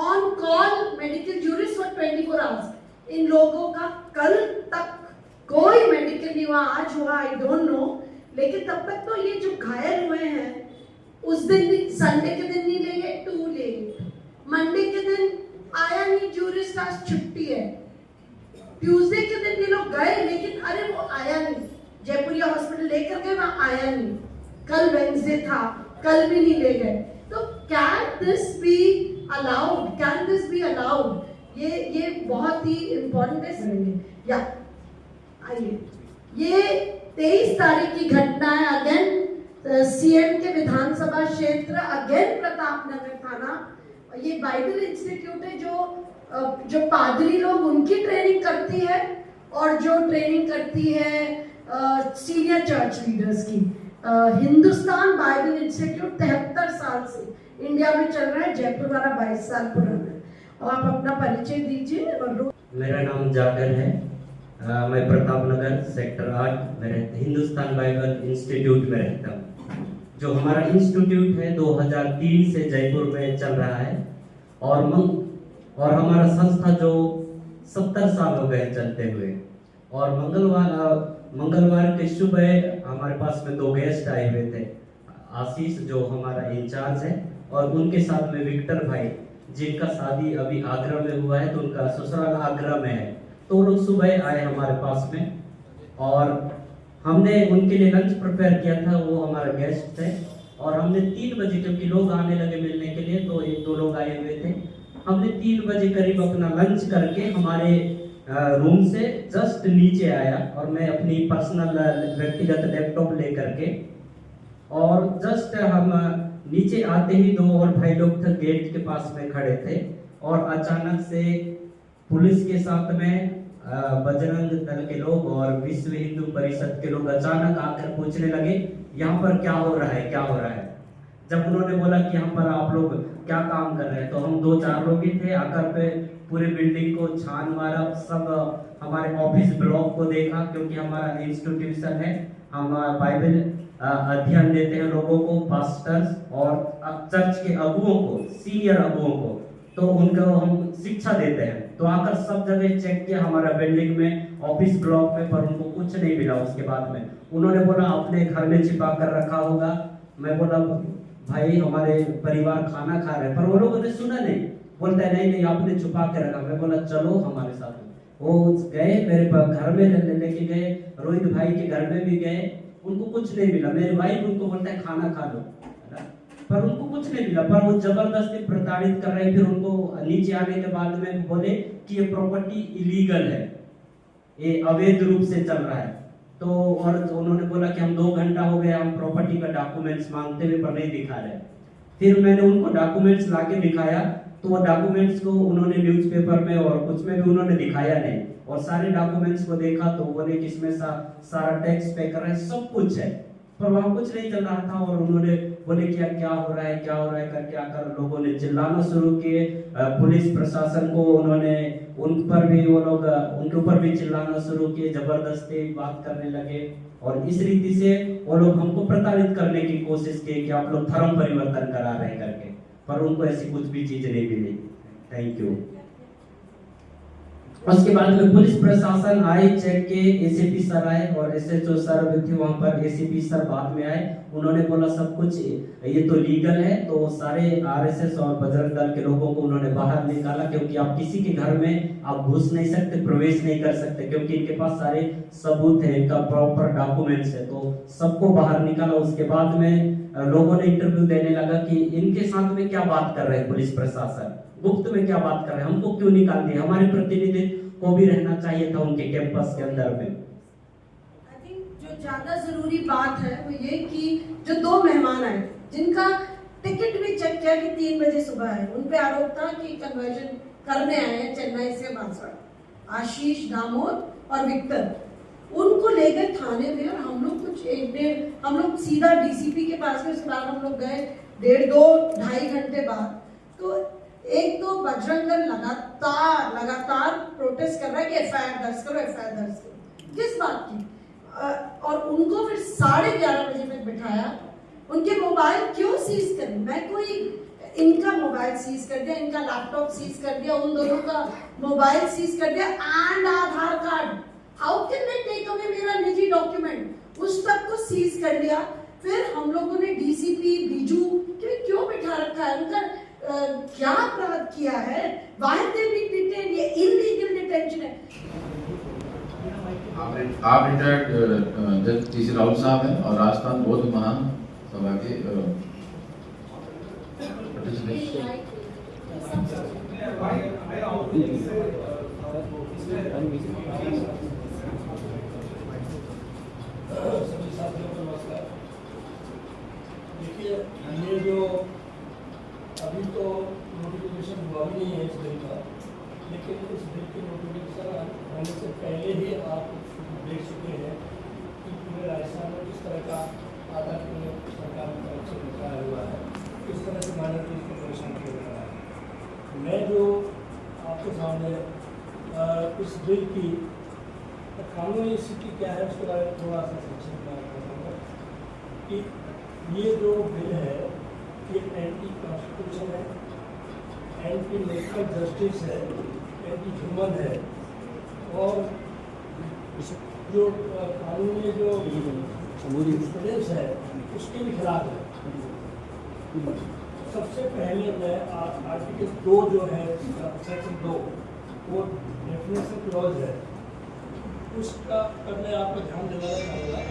on call medical jurist for 24 hours. इन लोगों का कल तक कोई मेडिकल नहीं हुआ, आज हुआ, आई डोंट नो, लेकिन तब तक तो ये जो घायल हुए हैं उस दिन भी, संडे के दिन नहीं लेंगे, टू लेंगे, मंडे के दिन आया नहीं जूरिस्ट, आज छुट्टी है, ट्यूसडे के दिन ये लोग गए लेकिन अरे वो आया नहीं, जयपुरिया हॉस्पिटल लेकर गए, वहां आया नहीं, कल वेंसडे था, कल भी नहीं ले गए। तो can this be allowed, can this be allowed? ये बहुत ही इंपॉर्टेंट है। या आइए, ये 23 तारीख की घटना है, अगेन सीएम के विधानसभा क्षेत्र, अगेन प्रताप नगर थाना। ये बाइबल इंस्टीट्यूट है जो पादरी लोग उनकी ट्रेनिंग करती है और जो ट्रेनिंग करती है सीनियर चर्च लीडर्स की। हिंदुस्तान बाइबल इंस्टीट्यूट 73 साल से इंडिया में चल रहा है, जयपुर वाला 22 साल पुराना है। और आप अपना परिचय दीजिए। और मेरा नाम जागर है, मैं प्रताप नगर सेक्टर 8 में हिंदुस्तान बाइबल इंस्टीट्यूट में रहता हूँ। जो हमारा इंस्टीट्यूट है 2003 से जयपुर में चल रहा है और हमारा संस्था जो 70 साल हो गए चलते हुए। और मंगलवार के सुबह हमारे पास में 2 गेस्ट आए हुए थे, आशीष जो हमारा इंचार्ज है और उनके साथ में विक्टर भाई, जिनका शादी अभी आगरा में हुआ है, तो उनका ससुराल आगरा में है। तो वो लोग सुबह आए हमारे पास में और हमने उनके लिए लंच प्रिपेयर किया था। वो हमारे गेस्ट थे और हमने 3 बजे, क्योंकि लोग आने लगे मिलने के लिए, तो 1-2 लोग आए हुए थे। हमने 3 बजे करीब अपना लंच करके हमारे रूम से जस्ट नीचे आया और मैं अपनी पर्सनल व्यक्तिगत लैपटॉप लेकर के, और जस्ट हम नीचे आते ही 2 और भाई लोग थे गेट के पास में खड़े थे और अचानक से पुलिस के साथ में बजरंग दल के लोग और विश्व हिंदू परिषद के लोग अचानक आकर पूछने लगे यहाँ पर क्या हो रहा है, क्या हो रहा है। जब उन्होंने बोला कि यहाँ पर आप लोग क्या काम कर रहे हैं, तो हम 2-4 लोग ही थे। आकर पे पूरी बिल्डिंग को छान मारा, सब हमारे ऑफिस ब्लॉक को देखा, क्योंकि हमारा इंस्टीट्यूशन है, हम बाइबल अध्ययन देते हैं लोगों को, पास्टर्स और चर्च के अगुओं को, सीनियर अगुओं को, तो उनको हम शिक्षा देते हैं। तो आकर सब जगह चेक किया हमारा बिल्डिंग में, ऑफिस ब्लॉक में, पर उनको कुछ नहीं मिला। उसके बाद में उन्होंने बोला अपने घर में छिपा कर रखा होगा। मैं बोला भाई हमारे परिवार खाना खा रहे हैं, पर वो लोगों ने सुना नहीं। बोलता है नहीं आपने छुपा के रखा। मैं बोला चलो हमारे साथ। वो गए मेरे घर में लेके गए, रोहित भाई के घर में भी गए, उनको कुछ नहीं मिला। मेरे भाई उनको बोलता है खाना खा लो, पर उनको कुछ नहीं मिला। पर वो जबरदस्ती प्रताड़ित कर रहे। फिर उनको नीचे आने के बाद में बोले कि ये प्रॉपर्टी इलीगल है, ये अवैध रूप से चल रहा है। तो और उन्होंने बोला कि हम 2 घंटा हो गया, हम प्रॉपर्टी का डॉक्यूमेंट्स मांगते हुए पर नहीं दिखा रहे। फिर मैंने उनको डॉक्यूमेंट्स लाके दिखाया, तो वो डॉक्यूमेंट्स को उन्होंने न्यूज़पेपर में और कुछ में भी उन्होंने दिखाया नहीं। और सारे डॉक्यूमेंट्स को देखा तो बोले कि इसमें सारा टैक्स पे कर रहे हैं, सब कुछ है, पर वहाँ कुछ नहीं चल रहा था। और उन्होंने बोले कि क्या हो रहा है, क्या हो रहा है करके आकर लोगों ने चिल्लाना शुरू किए। पुलिस प्रशासन को उन्होंने उन पर भी वो लोग उनके ऊपर भी चिल्लाना शुरू किए, जबरदस्ती बात करने लगे। और इस रीति से वो लोग हमको प्रताड़ित करने की कोशिश की कि आप लोग धर्म परिवर्तन करा रहे हैं करके, पर उनको ऐसी कुछ भी चीज नहीं मिली। Thank you. उसके बाद में पुलिस प्रशासन आए, चेक के एसीपी सर आए और एसएचओ सर भी थे वहां पर। एसीपी सर बाद में आए, उन्होंने बोला सब कुछ ये तो लीगल है। तो सारे आरएसएस और बजरंग दल के लोगों को उन्होंने बाहर निकाला, क्योंकि आप किसी के घर में आप घुस नहीं सकते, प्रवेश नहीं कर सकते, क्योंकि इनके पास सारे सबूत है, इनका प्रॉपर डॉक्यूमेंट्स है। तो सबको बाहर निकाला। उसके बाद में लोगों ने इंटरव्यू देने लगा कि इनके साथ में क्या बात कर रहे हैं पुलिस प्रशासन, गुप्त में क्या बात कर रहे हैं, हमको क्यों निकाल दिया, हमारे प्रतिनिधि को भी रहना चाहिए था उनके कैंपस के अंदर में। आई थिंक जो ज्यादा जरूरी बात है वो ये कि जो 2 मेहमान आए जिनका टिकट भी चेक किया कि 3 बजे सुबह आए, उन पे आरोप था कि कन्वर्जन करने आए हैं चेन्नई से बांसवाड़ा, आशीष, दामोद और विक्टर। उनको ले गए थाने में और हम लोग हम लोग सीधा डीसीपी के पास में, उसके बाद हम लोग गए 1.5-2.5 घंटे बाद। तो एक तो बजरंग दल लगातार प्रोटेस्ट कर रहा है कि एफआईआर दर्ज करो, एफआईआर दर्ज करो। किस बात की? और उनको फिर 11:30 बजे तक बिठाया। उनके मोबाइल क्यों सीज कर? मैं कोई इनका मोबाइल सीज कर दिया, इनका लैपटॉप सीज कर दिया, उन दोनों का मोबाइल सीज कर दिया and Aadhaar card. How can they take away मेरा निजी डॉक्यूमेंट? उस तक को सीज कर लिया। फिर हम लोगों ने डीसीपी बीजू क्यों बिठा रखा है, उनका क्या अपराध किया है, why have they been detained? ये इलीगल डिटेंशन है। आप रिटायर्ड जज टी सी राहुल साहब हैं और राजस्थान बौद्ध महासभा के देखिए, ये जो अभी तो नोटिफिकेशन हुआ भी नहीं है इस बिल का, लेकिन इस बिल की नोटिफिकेशन होने से पहले ही आप देख चुके हैं कि पूरे राजस्थान में किस तरह का आधार सरकार की तरफ से बताया हुआ है, किस तरह से माइनॉरिटीज को परेशान किया जा रहा है। मैं जो आपके सामने इस बिल की कानूनी स्थिति क्या है उसके बारे में थोड़ा सा संक्षिप्त में बताऊँगा कि ये जो बिल है ये एंटी कॉन्स्टिट्यूशन है, एंटी नेशनल जस्टिस है, एंटी ह्यूमन है और जो कानूनी जो प्रिंसिपल्स है उसके भी खिलाफ है। सबसे पहले मैं आर्टिकल 2 जो है सेक्शन 2 वो डेफिनेशन क्लॉज है, उसका पर मैं आपको ध्यान दिलाना चाहूँगा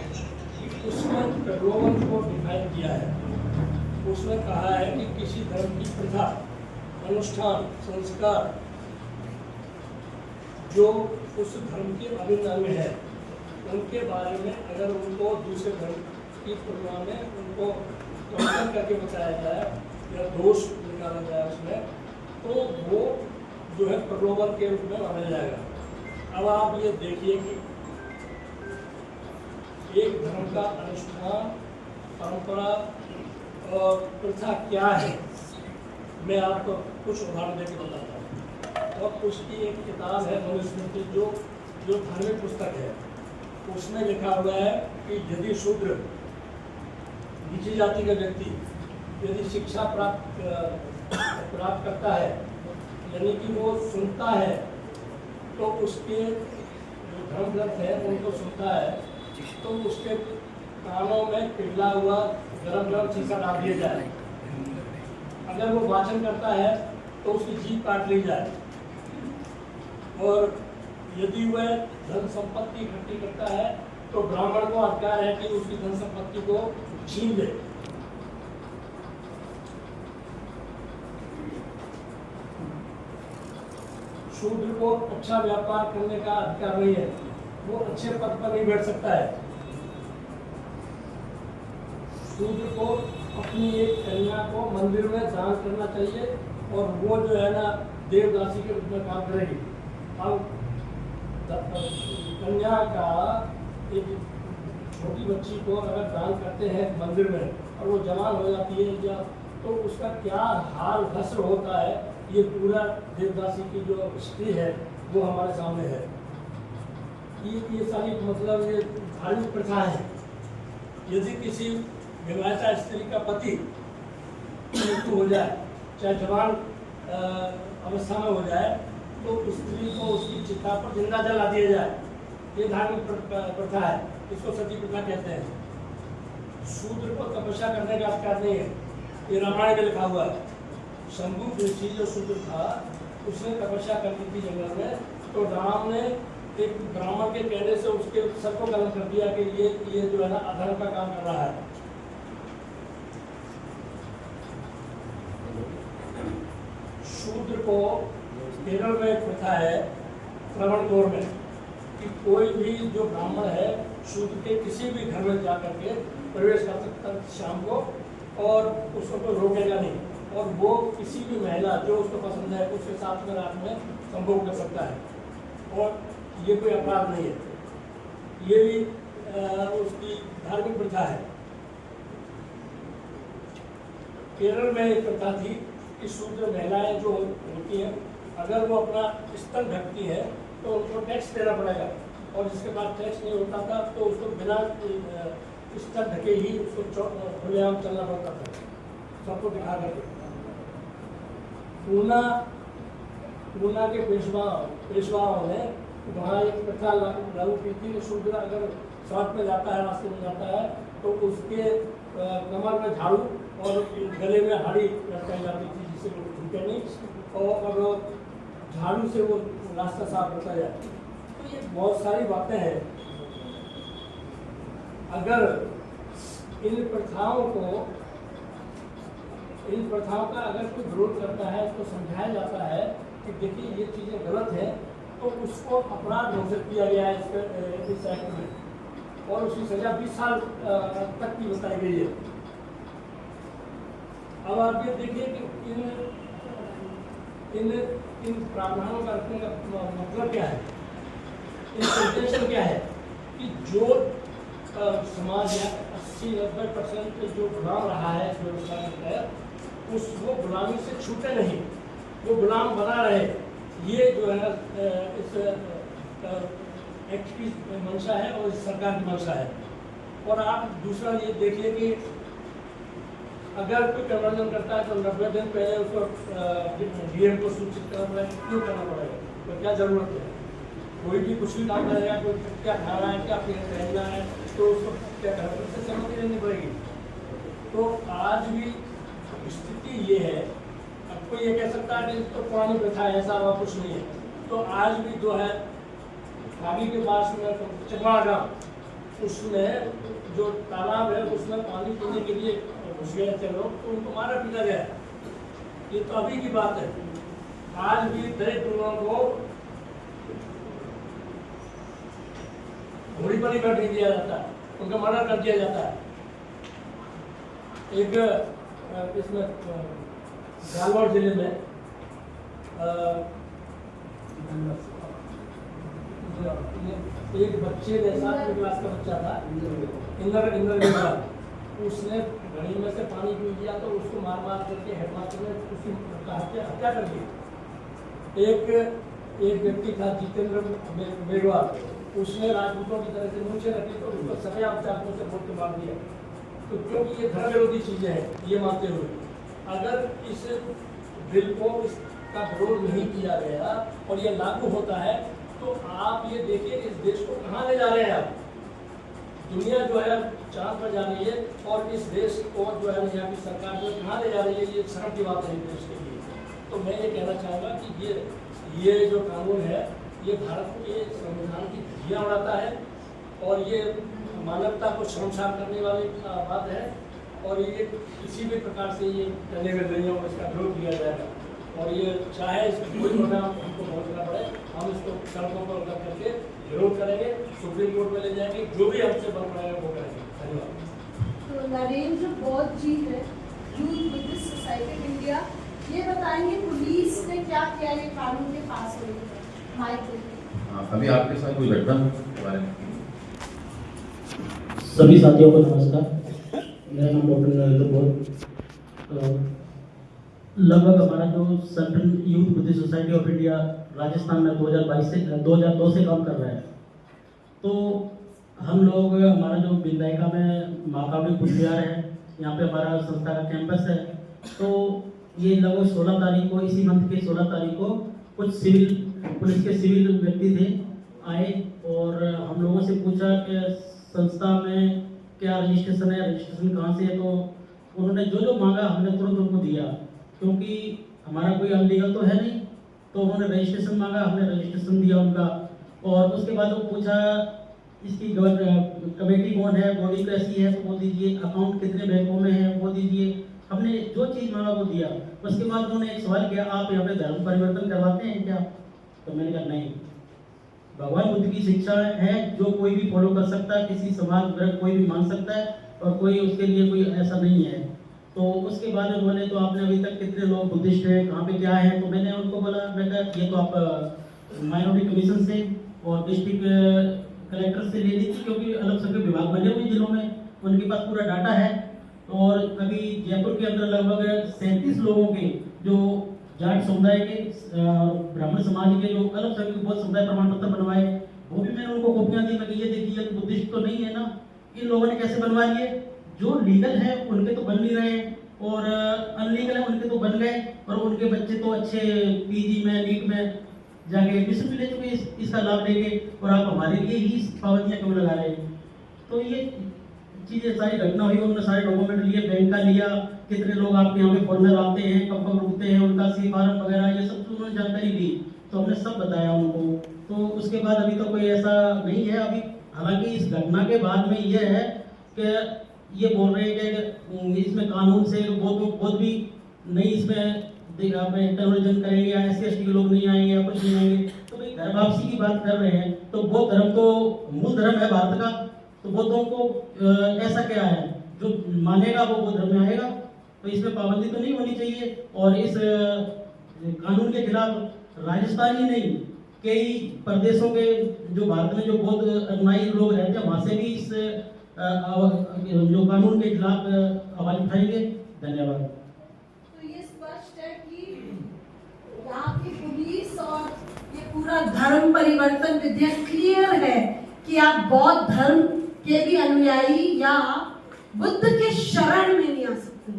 कि उसमें प्रलोभन को डिफाइन किया है। उसमें कहा है कि किसी धर्म की प्रथा, अनुष्ठान, संस्कार जो उस धर्म के अभिन्न अंग है उनके बारे में अगर उनको दूसरे धर्म की तुलना में उनको कंपेयर करके बताया जाए या दोष निकाला जाए उसमें, तो वो जो है प्रलोभन के रूप में माना जाएगा। अब आप ये देखिए कि एक धर्म का अनुष्ठान, परंपरा और प्रथा क्या है, मैं आपको कुछ उदाहरण देकर बताता हूँ। और उसकी एक किताब है मनुस्मृति जो धार्मिक पुस्तक है, उसमें लिखा हुआ है कि यदि शूद्र नीची जाति का व्यक्ति यदि शिक्षा प्राप्त करता है, यानी कि वो सुनता है, तो उसके जो धर्म ग्रंथ है उनको सुनता है तो उसके कानों में पिघला हुआ गरम गरम शीशा डाल दिया जाए। अगर वो वाचन करता है तो उसकी जीभ काट ली जाए। और यदि वह धन संपत्ति इकट्ठी करता है तो ब्राह्मण को अधिकार है कि उसकी धन संपत्ति को छीन ले। शूद्र को अच्छा व्यापार करने का अधिकार नहीं है, वो अच्छे पद पर नहीं बैठ सकता है। शूद्र को अपनी एक कन्या को मंदिर में दान करना चाहिए और वो जो है ना देवदासी के रूप में काम करेगी। अब कन्या का एक छोटी बच्ची को अगर दान करते हैं मंदिर में और वो जवान हो जाती है या तो उसका क्या हाल हस्र होता है, ये पूरा देवदासी की जो हिस्ट्री है वो हमारे सामने है। ये सारी मतलब ये धार्मिक प्रथा है। यदि किसी विवाहिता स्त्री का पति मृत्यु हो जाए, चाहे जवान अवस्था में हो जाए, तो स्त्री को उसकी चिता पर जिंदा जला दिया जाए। ये धार्मिक प्रथा है, इसको सती प्रथा कहते हैं। शूद्र को तपस्या करने का अधिकार नहीं है, ये रामायण में लिखा हुआ है। शंभु ऋषि जो शूद्र था उसने तपस्या करनी थी जंगल में, तो राम ने एक ब्राह्मण के कहने से उसके सर को गलत कर दिया कि ये जो है ना अधर्म का काम कर रहा है। शूद्र को केरल में एक प्रथा है त्रावणकोर में कि कोई भी जो ब्राह्मण है शूद्र के किसी भी घर में जा करके प्रवेश कर सकता है शाम को, और उसको कोई रोकेगा नहीं, और वो किसी भी महिला जो उसको पसंद है उसके साथ में रात में संभोग कर सकता है, और ये कोई अपराध नहीं है। ये भी उसकी धार्मिक प्रथा है। केरल में एक प्रथा थी कि शूद्र महिलाएं जो होती हैं अगर वो अपना स्तन ढकती है तो उनको टैक्स देना पड़ेगा, और जिसके पास टैक्स नहीं होता था तो उसको बिना स्तन ढके ही उसको खुलेआम चलना पड़ता था, सबको दिखा करके। पूना के पेशवाओं ने वहाँ एक प्रथा लागू की थी कि शूद्र अगर शॉर्ट में जाता है, रास्ते में जाता है, तो उसके कमर में झाड़ू और गले में हाड़ी लटकाई जाती थी जिससे वो झुके नहीं, और झाड़ू से वो रास्ता साफ करता जाए। तो तो ये बहुत सारी बातें हैं। अगर इन प्रथाओं का अगर कोई विरोध करता है तो समझाया जाता है कि देखिए ये चीज़ें गलत है, तो उसको अपराध घोषित किया गया है इस एक्ट में, और उसकी सजा 20 साल तक की बताई गई है। अब आप ये देखिए कि इन प्रावधानों का रखने का मतलब क्या है, इंटेंशन क्या है कि जो समाज या 80-90% जो गुलाम रहा है इस व्यवस्था के तहत, वो गुलामी से छूटे नहीं, वो गुलाम बना रहे। ये जो है इस एक्ट की मंशा है और इस सरकार की मंशा है। और आप दूसरा ये देखिए कि अगर कोई कन्वर्जन करता है तो 90 दिन पहले उसको डीएम को सूचित करना पड़ेगा। क्यों करना पड़ेगा? तो क्या जरूरत है? कोई भी कुछ भी काम करेगा, कोई क्या खा रहा है, क्या पहनना है, तो उसको क्या करना है, उससे सहमति लेनी पड़ेगी। तो आज भी स्थिति ये है, अब कोई ये कह सकता है कि तो पुरानी प्रथा है, ऐसा हुआ कुछ नहीं है। तो आज भी जो है आगे के पास में चकवाड़ा गाँव, उसमें जो तालाब है उसमें पानी पीने के लिए घुस गए थे लोग, तो उनको मारा पीटा गया। ये तो अभी की बात है। आज भी दलित लोगों को घोड़ी पर ही बैठ दिया जाता है, उनका मर्डर कर दिया जाता है। एक इसमें झालावाड़ जिले में एक बच्चे ने 7वीं क्लास का बच्चा था, इंदर उसने घड़ी में से पानी पी लिया तो उसको मार करके हेडमास्टर ने उसकी हत्या कर दी। एक व्यक्ति था जितेंद्र मेघवाल, उसने राजपूतों की तरह से मूंछें रखी तो उसको सरेआम चाकू से बोल के मार दिया। तो क्योंकि ये धर्म विरोधी चीजें हैं, ये मानते हुए अगर इस बिल को इसका विरोध नहीं किया गया और ये लागू होता है, तो आप ये देखिए इस देश को कहाँ ले जा रहे हैं आप। दुनिया जो है चांद पर जा रही है और इस देश को जो है यहाँ की सरकार जो कहाँ ले जा रही है, ये शर्म की बात है देश के लिए। तो मैं ये कहना चाहूँगा कि ये जो कानून है ये भारत के संविधान की धज्जियाँ उड़ाता है और ये मानवता को शर्मसार करने वाली बात है। और ये किसी भी प्रकार से ये करने में नहीं हो, इसका विरोध किया जाएगा। और ये चाहे इसमें कोई प्रोग्राम हमको पहुँचना पड़े, हम इसको सड़कों पर उतर करके विरोध करेंगे, सुप्रीम कोर्ट में ले जाएंगे, जो भी हमसे बन पड़ेगा वो करेंगे। धन्यवाद। तो नरेंद्र बौद्ध जी है, youth Buddhist society of India, ये बताएंगे पुलिस ने क्या किया ये कानून के पास होने में। माइक अभी आपके साथ कोई घटना के बारे में? सभी साथियों को नमस्कार। मेरा नाम डॉक्टर नरेंद्र बौद्ध। लगभग हमारा जो central youth Buddhist society of India Rajasthan में 2002 से काम कर रहा है। तो हम लोग हमारा जो बिंदायका में महाकाव्य कुछ विहार है, यहाँ पे हमारा संस्था का कैंपस है। तो ये लगभग 16 तारीख को, इसी मंथ के 16 तारीख को कुछ पुलिस के सिविल व्यक्ति थे आए और हम लोगों से पूछा कि संस्था में क्या रजिस्ट्रेशन है, रजिस्ट्रेशन कहाँ से है। तो उन्होंने जो मांगा हमने तुरंत उनको दिया, क्योंकि हमारा कोई अनलीगल तो है नहीं। तो उन्होंने रजिस्ट्रेशन मांगा, हमने रजिस्ट्रेशन दिया उनका। और उसके बाद वो पूछा इसकी कमेटी कौन है, बॉडी कैसी है, तो वो दीजिए, अकाउंट कितने बैंकों में है वो दीजिए। हमने जो चीज़ मांगा वो दिया। उसके बाद उन्होंने एक सवाल किया, आप यहाँ पे धर्म परिवर्तन करवाते हैं क्या? तो मैंने कहा नहीं, भगवान बुद्ध की शिक्षा है जो कोई भी फॉलो कर सकता है, किसी समाज वर्ग कोई भी मान सकता है और कोई उसके लिए कोई ऐसा नहीं है। तो उसके बाद उन्होंने, तो आपने अभी तक कितने लोग बुद्धिस्ट हैं, कहाँ पे क्या है? तो मैंने उनको बोला, मैं कहा ये तो आप माइनॉरिटी कमीशन से और डिस्ट्रिक्ट कलेक्टर से ले ली थी, क्योंकि अलग से विभाग बने हुए जिलों में, उनके पास पूरा डाटा है। और अभी जयपुर के अंदर लगभग 37 लोगों के जो जाट समुदाय के, ब्राह्मण समाज के जो अलग से बहुत समुदाय प्रमाण पत्र बनवाए, वो भी मैंने उनको कॉपियाँ दी। मैं ये देखिए ये बुद्धिस्ट तो नहीं है ना, इन लोगों ने कैसे बनवा लिए? जो लीगल है उनके तो बन नहीं रहे और अनलीगल है उनके तो बन गए, और उनके बच्चे तो अच्छे पीजी में, नीट में जाके एडमिशन भी ले चुके इसका लाभ लेके, और आप हमारे लिए ही पाबंदियाँ क्यों लगा रहे हैं? तो ये चीज़ें सारी घटना हुई, उन्होंने सारे डॉक्यूमेंट लिए, बैंक का लिया, कितने लोग आपके यहाँ पे फॉरनर आते हैं, कब कब रुकते हैं, उनका सी फॉर्म वगैरह ये सब उन्होंने जानकारी दी। तो हमने सब बताया उनको। तो उसके बाद अभी तो कोई ऐसा नहीं है अभी। हालांकि इस घटना के बाद में ये है कि ये बोल रहे हैं कि इसमें कानून से बहुत भी नहीं, इसमें टेररिज्म करेंगे या SC/ST के लोग नहीं आएंगे या कुछ नहीं आएंगे। तो भाई घर वापसी की बात कर रहे हैं, तो बौद्ध धर्म तो मूल धर्म है भारत का, तो बौद्धों को ऐसा क्या है जो मानेगा वो बौद्ध धर्म में आएगा। तो इसमें पाबंदी तो नहीं होनी चाहिए। और इस कानून के खिलाफ राजस्थान ही नहीं, कई प्रदेशों के जो भारत में जो बौद्ध अनुयायी लोग रहते हैं वहां से भी इस जो कानून के खिलाफ आवाज उठाएंगे। धन्यवाद। तो ये स्पष्ट है कि यहाँ की पुलिस और ये पूरा धर्म परिवर्तन विधेयक क्लियर है कि आप बौद्ध धर्म के भी अनुयायी या बुद्ध के शरण में नहीं आ सकते।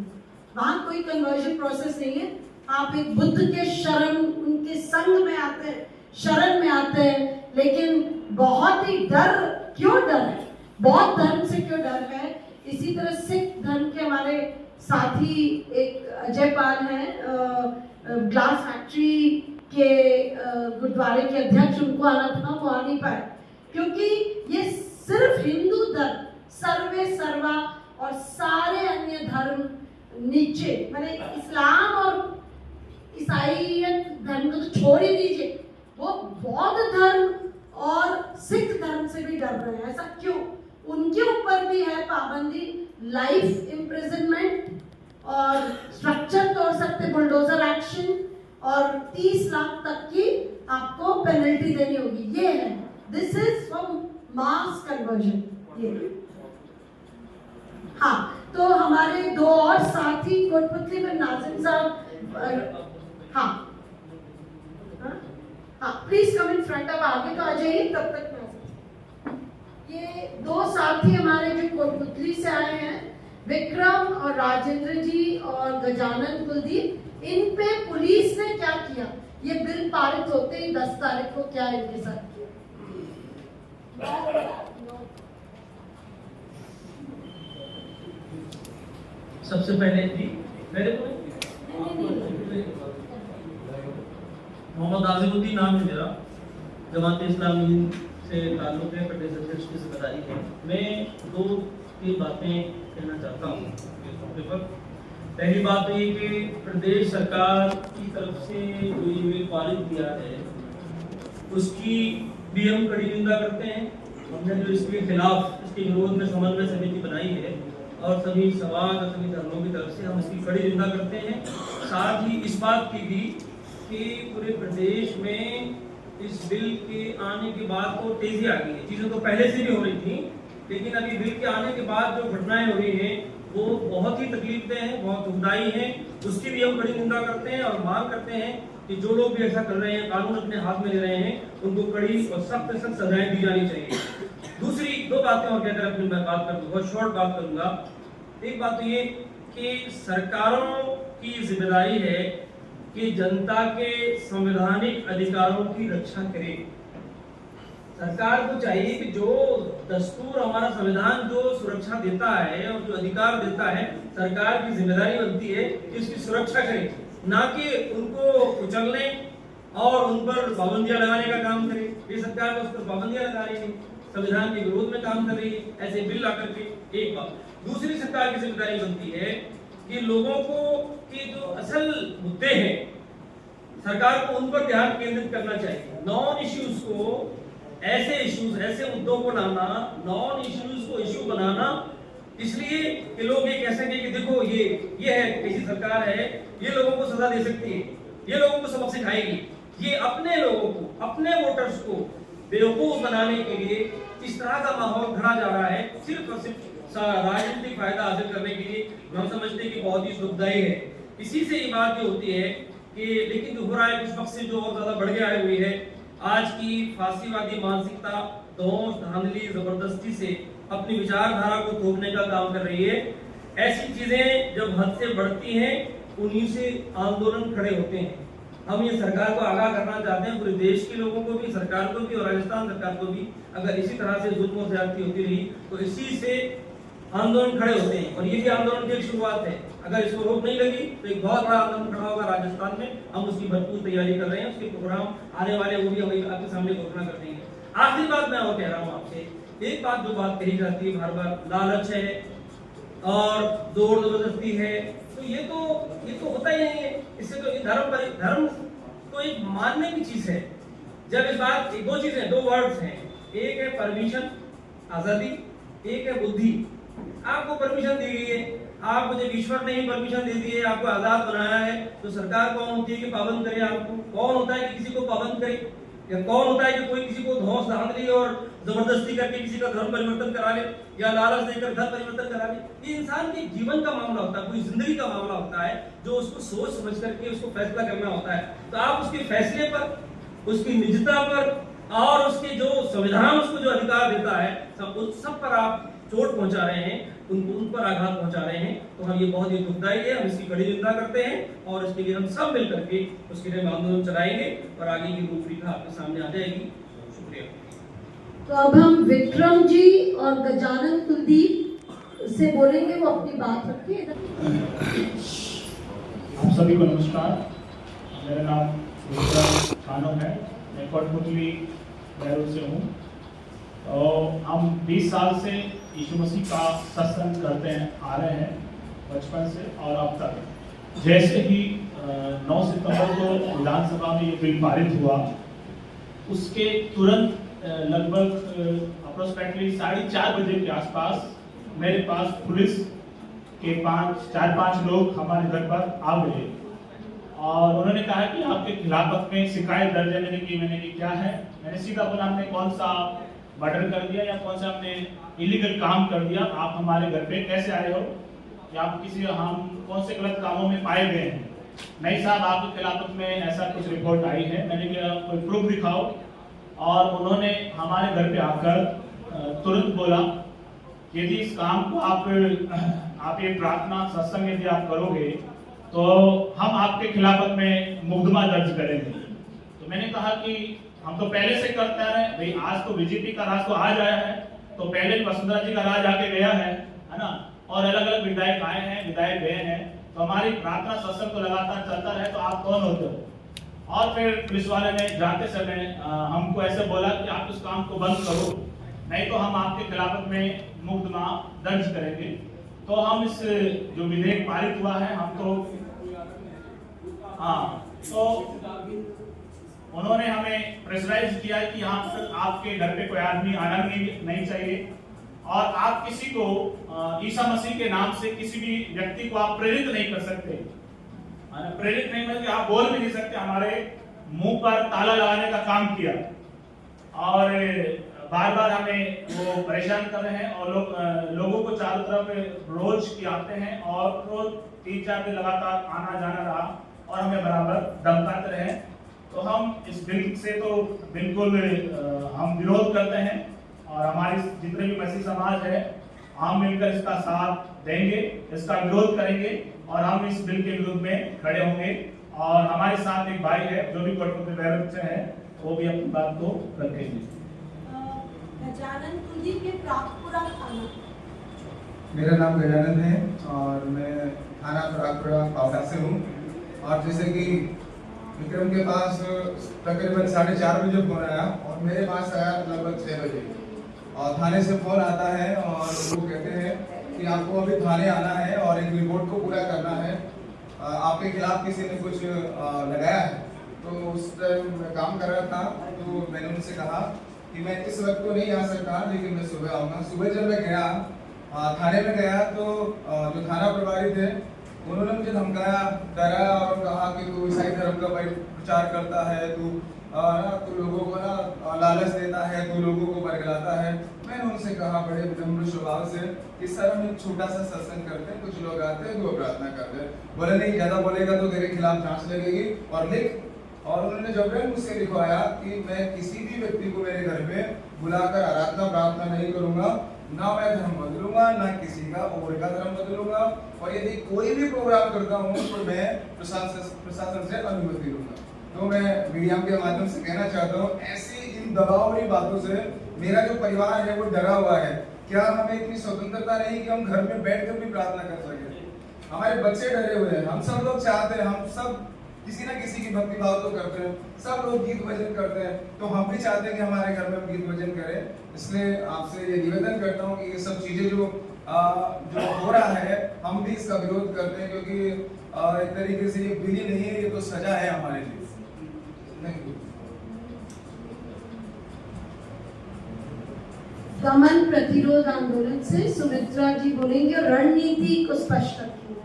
वहां कोई कन्वर्जन प्रोसेस नहीं है। आप एक बुद्ध के शरण, उनके संग में आते हैं, शरण में आते हैं। लेकिन बहुत ही डर, क्यों डर है? बौद्ध धर्म से क्यों डर है? इसी तरह सिख धर्म के हमारे साथी एक अजय पाल हैं, ग्लास फैक्ट्री के गुरुद्वारे के अध्यक्ष, उनको आना था, वो आ नहीं पाए क्योंकि ये सिर्फ हिंदू धर्म सर्वे सर्वा और सारे अन्य धर्म नीचे, मैंने इस्लाम और ईसाईयत धर्म को तो छोड़ ही दीजिए, वो बौद्ध धर्म और सिख धर्म से भी डर रहे हैं। ऐसा क्यों? उनके ऊपर भी है पाबंदी, लाइफ इम्प्रिजनमेंट और स्ट्रक्चर तोड़ सकते, बुलडोजर एक्शन और 30 लाख तक की आपको पेनल्टी देनी होगी। ये है, this is from mass conversion. ये हाँ, तो हमारे दो और साथी कोटपुतली में नाजिम साहब, हाँ हाँ, प्लीज कम इन फ्रंट। अब आगे तो आ जाइए, तब तक ये दो साथी हमारे जो कोटपुतली से आए हैं, विक्रम और राजेंद्र जी और गजानन कुलदीप, इन पे पुलिस ने क्या किया? ये बिल पारित होते ही 10 तारीख को क्या इनके साथ किया? सबसे पहले जी मेरे को मोहम्मद आजिमुद्दीन नाम है मेरा, जमात इस्लामी से ताल्लुक है, प्रदेश अध्यक्ष की जिम्मेदारी है। मैं 2-3 बातें कहना चाहता हूँ इस मौके पर। पहली बात ये कि प्रदेश सरकार की तरफ से जो ये बिल पारित किया है उसकी भी हम कड़ी निंदा करते हैं। हमने जो इसके खिलाफ, इसके विरोध में समन्वय समिति बनाई है और सभी समाज और सभी धर्मों की तरफ से हम इसकी कड़ी निंदा करते हैं। साथ ही इस बात की भी कि पूरे प्रदेश में इस बिल के आने के बाद तो तेजी आ गई है। चीजें तो पहले से भी हो रही थी, लेकिन अभी बिल के आने के बाद जो घटनाएं हो रही हैं वो बहुत ही तकलीफदेह हैं, बहुत दुखदाई हैं। उसकी भी हम कड़ी निंदा करते हैं और मांग करते हैं कि जो लोग भी ऐसा कर रहे हैं, कानून अपने हाथ में ले रहे हैं, उनको कड़ी और सख्त सजाएं दी जानी चाहिए। दूसरी 2 बातें और कहकर अपनी मैं बात करूंगा, बहुत शॉर्ट बात करूंगा। एक बात तो ये कि सरकारों की जिम्मेदारी है कि जनता के संवैधानिक अधिकारों की रक्षा करे। सरकार को चाहिए कि जो दस्तूर, हमारा संविधान जो सुरक्षा देता है और जो अधिकार देता है, सरकार की जिम्मेदारी बनती है कि इसकी सुरक्षा करे, ना कि उनको कुचलने और उन पर पाबंदियां लगाने का काम करे। ये सरकार उस पर पाबंदियां लगा रही है, संविधान के विरोध में काम कर रही है ऐसे बिल ला करके। एक बात। दूसरी, सरकार की जिम्मेदारी बनती है कि लोगों को के जो असल मुद्दे हैं सरकार को उन पर ध्यान केंद्रित करना चाहिए। नॉन इश्यूज को, ऐसे इश्यूज, ऐसे मुद्दों को लाना, नॉन इश्यूज को इश्यू बनाना, इसलिए कि लोग ये कह सके कि देखो ये है, कैसी सरकार है, ये लोगों को सजा दे सकती है, ये लोगों को सबक सिखाएगी। ये अपने लोगों को, अपने वोटर्स को बेवकूफ बनाने के लिए इस तरह का माहौल खड़ा जा रहा है, सिर्फ और सिर्फ राजनीतिक फायदा हासिल करने के लिए। हम समझते हैं कि बहुत ही दुखदायी है। इसी से ये बात जो होती है कि लेकिन जो हो रहा है कुछ वक्त से जो और ज्यादा बढ़ के आई हुई है, आज की फांसीवादी मानसिकता धौंस, धांधली, जबरदस्ती से अपनी विचारधारा को थोपने का काम कर रही है। ऐसी चीजें जब हद से बढ़ती हैं, उन्हीं से आंदोलन खड़े होते हैं। हम ये सरकार को आगाह करना चाहते हैं, पूरे देश के लोगों को भी, सरकार को भी और राजस्थान सरकार को भी, अगर इसी तरह से जुल्म और ज्यादती होती रही तो इसी से आंदोलन खड़े होते हैं, और ये भी आंदोलन की एक शुरुआत है। अगर इसको रोक नहीं लगी तो एक बहुत बड़ा आंदोलन खड़ा होगा राजस्थान में। हम उसकी भरपूर तैयारी कर रहे हैं, उसके प्रोग्राम आने वाले वो भी हम आपके सामने घोषणा कर देंगे। आखिरी बात मैं और कह रहा हूँ आपसे, एक बात जो बात कही जाती है बार बार, लालच है और जोर जबरदस्ती है, तो ये तो होता ही नहीं है। इससे तो धर्म तो एक मानने की चीज है। जब इस बात दो चीजें, दो वर्ड्स हैं, एक है परमिशन आजादी, एक है बुद्धि। आपको परमिशन दी गई है, आप मुझे ईश्वर ने ही परमिशन दे दी है, आपको आजाद बनाया है, तो सरकार कौन होती है कि पाबंद करे आपको? कौन होता है कि किसी को पाबंद करे? या कौन होता है कि कोई किसी को धौंस धांधली और जबरदस्ती करके किसी का धर्म परिवर्तन करा ले या लालच देकर धर्म परिवर्तन करा ले? ये इंसान के जीवन का मामला होता है, पूरी जिंदगी का मामला होता है, जो उसको सोच समझ करके उसको फैसला करना होता है। तो आप उसके फैसले पर, उसकी निजता पर और उसके जो संविधान उसको जो अधिकार देता है, सब पर आप चोट पहुंचा रहे हैं, उन पर आघात पहुंचा रहे हैं। तो हम ये बहुत ही दुखदायी है, हम इसकी कड़ी निंदा करते हैं और इसके लिए हम सब मिलकर के उसके लिए आंदोलन चलाएंगे और आगे की रूपरेखा आपके सामने आ जाएगी। शुक्रिया। तो अब हम विक्रम जी और गजानन कुलदीप से बोलेंगे, वो अपनी बात रखिए। आप सभी को नमस्कार। मेरा नाम विक्रम खानम है, मैं कोटपुतली बैरूल से हूँ। तो हम 20 साल से यीशु मसीह का सत्संग करते आ रहे हैं बचपन से और अब तक। जैसे ही 9 सितंबर को विधानसभा में ये बिल पारित हुआ, उसके तुरंत लगभग अप्रोक्सीमेटली 4:30 बजे के आसपास मेरे पास पुलिस के 4-5 लोग हमारे घर पर आ गए और उन्होंने कहा कि आपके खिलाफत में शिकायत दर्ज है। मैंने की क्या है? मैंने सीधा बोला, हमने कौन सा मर्डर कर दिया या कौन सा हमने इलीगल काम कर दिया? आप हमारे घर पे कैसे आए हो? या आप हम कौन से गलत कामों में पाए गए हैं? नहीं साहब, आपके खिलाफत में ऐसा कुछ रिपोर्ट आई है। मैंने कहा कोई प्रूफ दिखाओ। और उन्होंने हमारे घर पे आकर तुरंत बोला कि यदि इस काम को आप ये प्रार्थना सत्संग यदि आप करोगे तो हम आपके खिलाफत में मुकदमा दर्ज करेंगे। तो मैंने कहा कि हम तो पहले से करते आ रहे हैं भाई, आज तो बीजेपी का राज तो आज आया है, तो पहले वसुंधरा जी का राज आके गया है ना, और अलग अलग विधायक आए हैं, विधायक गए हैं, तो हमारी प्रार्थना सत्संग तो लगातार चलता रहे, तो आप कौन होते हो? और फिर पुलिस वाले ने जाते समय हमको ऐसे बोला कि आप इस काम को बंद करो, नहीं तो हम आपके खिलाफत में मुकदमा दर्ज करेंगे। तो हम इस जो विधेयक पारित हुआ है, हम तो तो उन्होंने हमें प्रेशराइज किया कि यहाँ पर आपके घर पे कोई आदमी आना नहीं चाहिए और आप किसी को ईसा मसीह के नाम से किसी भी व्यक्ति को आप प्रेरित नहीं कर सकते। प्रेरित नहीं मतलब आप बोल भी नहीं सकते। हमारे मुंह पर ताला लगाने का काम किया और बार बार हमें वो परेशान कर रहे हैं और लोगों को चारों तरफ रोज की आते हैं और रोज 3-4 दिन लगातार आना जाना रहा और हमें बराबर धमकाते रहे। तो हम इस बिल से तो बिल्कुल हम विरोध करते हैं और हमारी जितने भी मसीह समाज है हम मिलकर इसका साथ देंगे, इसका विरोध करेंगे और हम इस बिल के विरोध में खड़े होंगे। और हमारे साथ एक भाई है जो भी कोटपुतली बैरूल से है, वो भी अपनी बात को रखेंगे। गजानन कुलदीप के प्रागपुरा थाना। मेरा नाम गजानन है और मैं थाना प्रागपुरा पावटा से हूँ। और जैसे कि विक्रम के पास तकरीबन 4:30 बजे फोन आया और मेरे पास आया लगभग 6 बजे और थाने से फोन आता है और वो कहते हैं कि आपको अभी थाने आना है और एक रिपोर्ट को पूरा करना है, आपके खिलाफ किसी ने कुछ लगाया है। तो उस टाइम मैं काम कर रहा था, तो मैंने उनसे कहा कि मैं इस वक्त तो नहीं आ सकता, लेकिन मैं सुबह आऊँगा। सुबह जब मैं गया थाने में गया तो जो थाना प्रभारी थे उन्होंने मुझे धमकाया, डराया और कहा कि तू ईसाई धर्म का प्रचार करता है, तू लोगों को ना लालच देता है, तू लोगों को बरगलाता है। मैंने उनसे कहा बड़े विनम्र स्वभाव से कि सर हम एक छोटा सा सत्संग करते हैं, कुछ लोग आते हैं, वो प्रार्थना करते हैं। बोले नहीं, ज्यादा बोलेगा तो तेरे खिलाफ जांच लगेगी और लिख। और उन्होंने जबरन मुझसे लिखवाया कि मैं किसी भी व्यक्ति को मेरे घर पे बुलाकर आराधना प्रार्थना नहीं करूंगा, ना मैं धर्म बदलूंगा, ना किसी का और का धर्म बदलूंगा, और यदि कोई भी प्रोग्राम करता हूँ तो मैं प्रशासन से अनुमति लूंगा। तो मैं मीडिया के माध्यम से कहना चाहता हूँ, ऐसी इन दबावनी बातों से मेरा जो परिवार है वो डरा हुआ है। क्या हमें इतनी स्वतंत्रता नहीं कि हम घर में बैठकर भी प्रार्थना कर सके? हमारे बच्चे डरे हुए हैं, हम सब लोग चाहते हैं, हम सब किसी ना किसी की भक्ति भाव तो करते हैं, सब लोग गीत भजन करते हैं, तो हम भी चाहते हैं कि हमारे घर में हम गीत भजन करें। इसलिए आपसे ये निवेदन करता हूँ कि ये सब चीजें जो हो रहा है, हम भी इसका विरोध करते हैं, क्योंकि एक तरीके से ये बिल ही नहीं है, ये तो सजा है हमारे लिए। दमन प्रतिरोध आंदोलन से सुमित्रा जी बोलेंगे और रणनीति को स्पष्ट रखेंगे।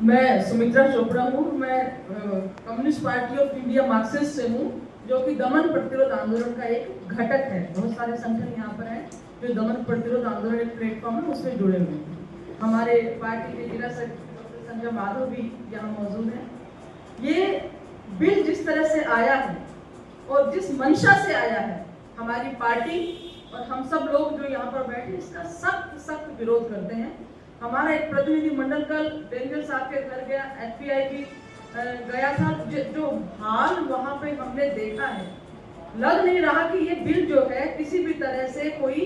मैं सुमित्रा चोपड़ा हूँ। मैं communist party of India Marxist से हूँ, जो कि दमन प्रतिरोध आंदोलन का एक घटक है। बहुत सारे संगठन यहाँ पर हैं जो दमन प्रतिरोध आंदोलन एक प्लेटफॉर्म है, उसमें जुड़े हुए हैं। हमारे पार्टी के जिला सचिव संजय माधव भी यहाँ मौजूद हैं। ये बिल जिस तरह से आया है और जिस मंशा से आया है, हमारी पार्टी और हम सब लोग जो यहाँ पर बैठे इसका सख्त विरोध करते हैं। हमारा एक प्रतिनिधि मंडल कल डेंजल साहब के घर गया, एफपीआई भी गया था। जो हाल वहाँ पे हमने देखा है, लग नहीं रहा कि ये बिल जो है किसी भी तरह से कोई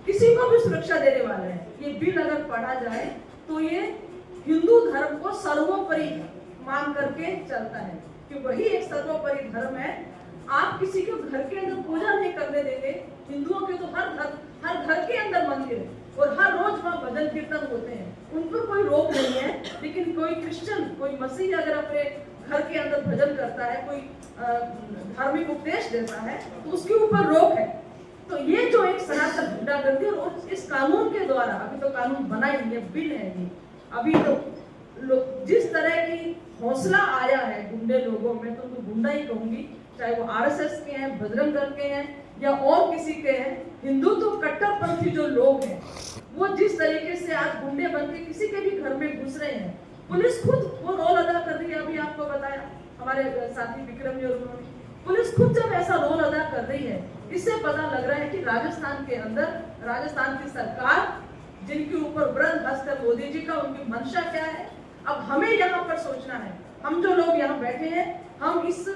किसी को भी सुरक्षा देने वाला है। ये बिल अगर पढ़ा जाए तो ये हिंदू धर्म को सर्वोपरि मान करके चलता है, कि वही एक सर्वोपरि धर्म है। आप किसी को घर के अंदर पूजा नहीं करने देंगे। हिंदुओं के तो हर घर के अंदर मंदिर है और हर रोज वहाँ भजन कीर्तन होते हैं, उन पर कोई रोक नहीं है। लेकिन कोई क्रिश्चियन, कोई मसीह अगर अपने घर के अंदर भजन करता है, कोई धार्मिक उपदेश देता है, तो उसके ऊपर रोक है। तो ये जो एक सनातन गुंडागर्दी, और इस कानून के द्वारा, अभी तो कानून बना ही नहीं, बिल है ये, अभी तो जिस तरह की हौसला आया है गुंडे लोगों में, तो उनको गुंडा ही कहूंगी, चाहे वो आरएसएस के हैं, बजरंग दल के हैं या और किसी के हैं। हिंदुत्व कट्टरपंथी जो लोग हैं, वो जिस तरीके से आज गुंडे बन के किसी के भी घर में घुस रहे हैं, पुलिस खुद वो रोल अदा कर रही है। अभी आपको बताया हमारे साथी विक्रम जी और उन्होंने, पुलिस खुद जब ऐसा रोल अदा कर रही है, इससे पता लग रहा है कि राजस्थान के अंदर, राजस्थान की सरकार जिनके ऊपर वृद्ध हस्त है मोदी जी का, उनकी मंशा क्या है। अब हमें यहाँ पर सोचना है, हम जो लोग यहाँ बैठे हैं, हम इस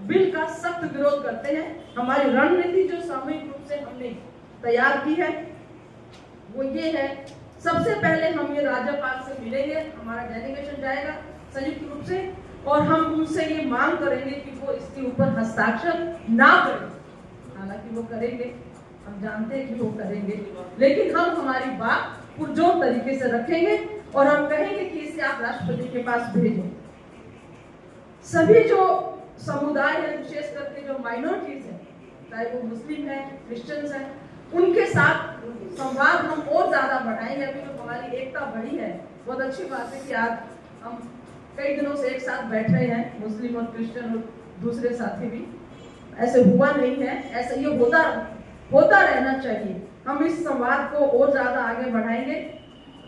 बिल का सख्त विरोध करते हैं। हमारी रणनीति जो सामूहिक रूप से हमने तैयार की है वो ये है, सबसे पहले हम ये राज्यपाल से मिलेंगे, हमारा डेलीगेशन जाएगा संयुक्त रूप से, और हम उनसे ये मांग करेंगे कि वो इसके ऊपर हस्ताक्षर ना करें। हालांकि वो करेंगे, हम जानते हैं कि वो करेंगे, लेकिन हम हमारी बात पुरजोर तरीके से रखेंगे और हम कहेंगे कि इसे आप राष्ट्रपति के पास भेजें। सभी जो समुदाय है, विशेष करके जो माइनॉरिटीज हैं, चाहे वो मुस्लिम है, क्रिश्चियंस हैं, उनके साथ संवाद हम और ज्यादा बढ़ाएंगे। अभी जो हमारी एकता बढ़ी है, बहुत अच्छी बात है कि आज हम कई दिनों से एक साथ बैठ रहे हैं, मुस्लिम और क्रिश्चियन और दूसरे साथी भी। ऐसे हुआ नहीं है, ऐसा ये होता रहना चाहिए। हम इस संवाद को और ज्यादा आगे बढ़ाएंगे,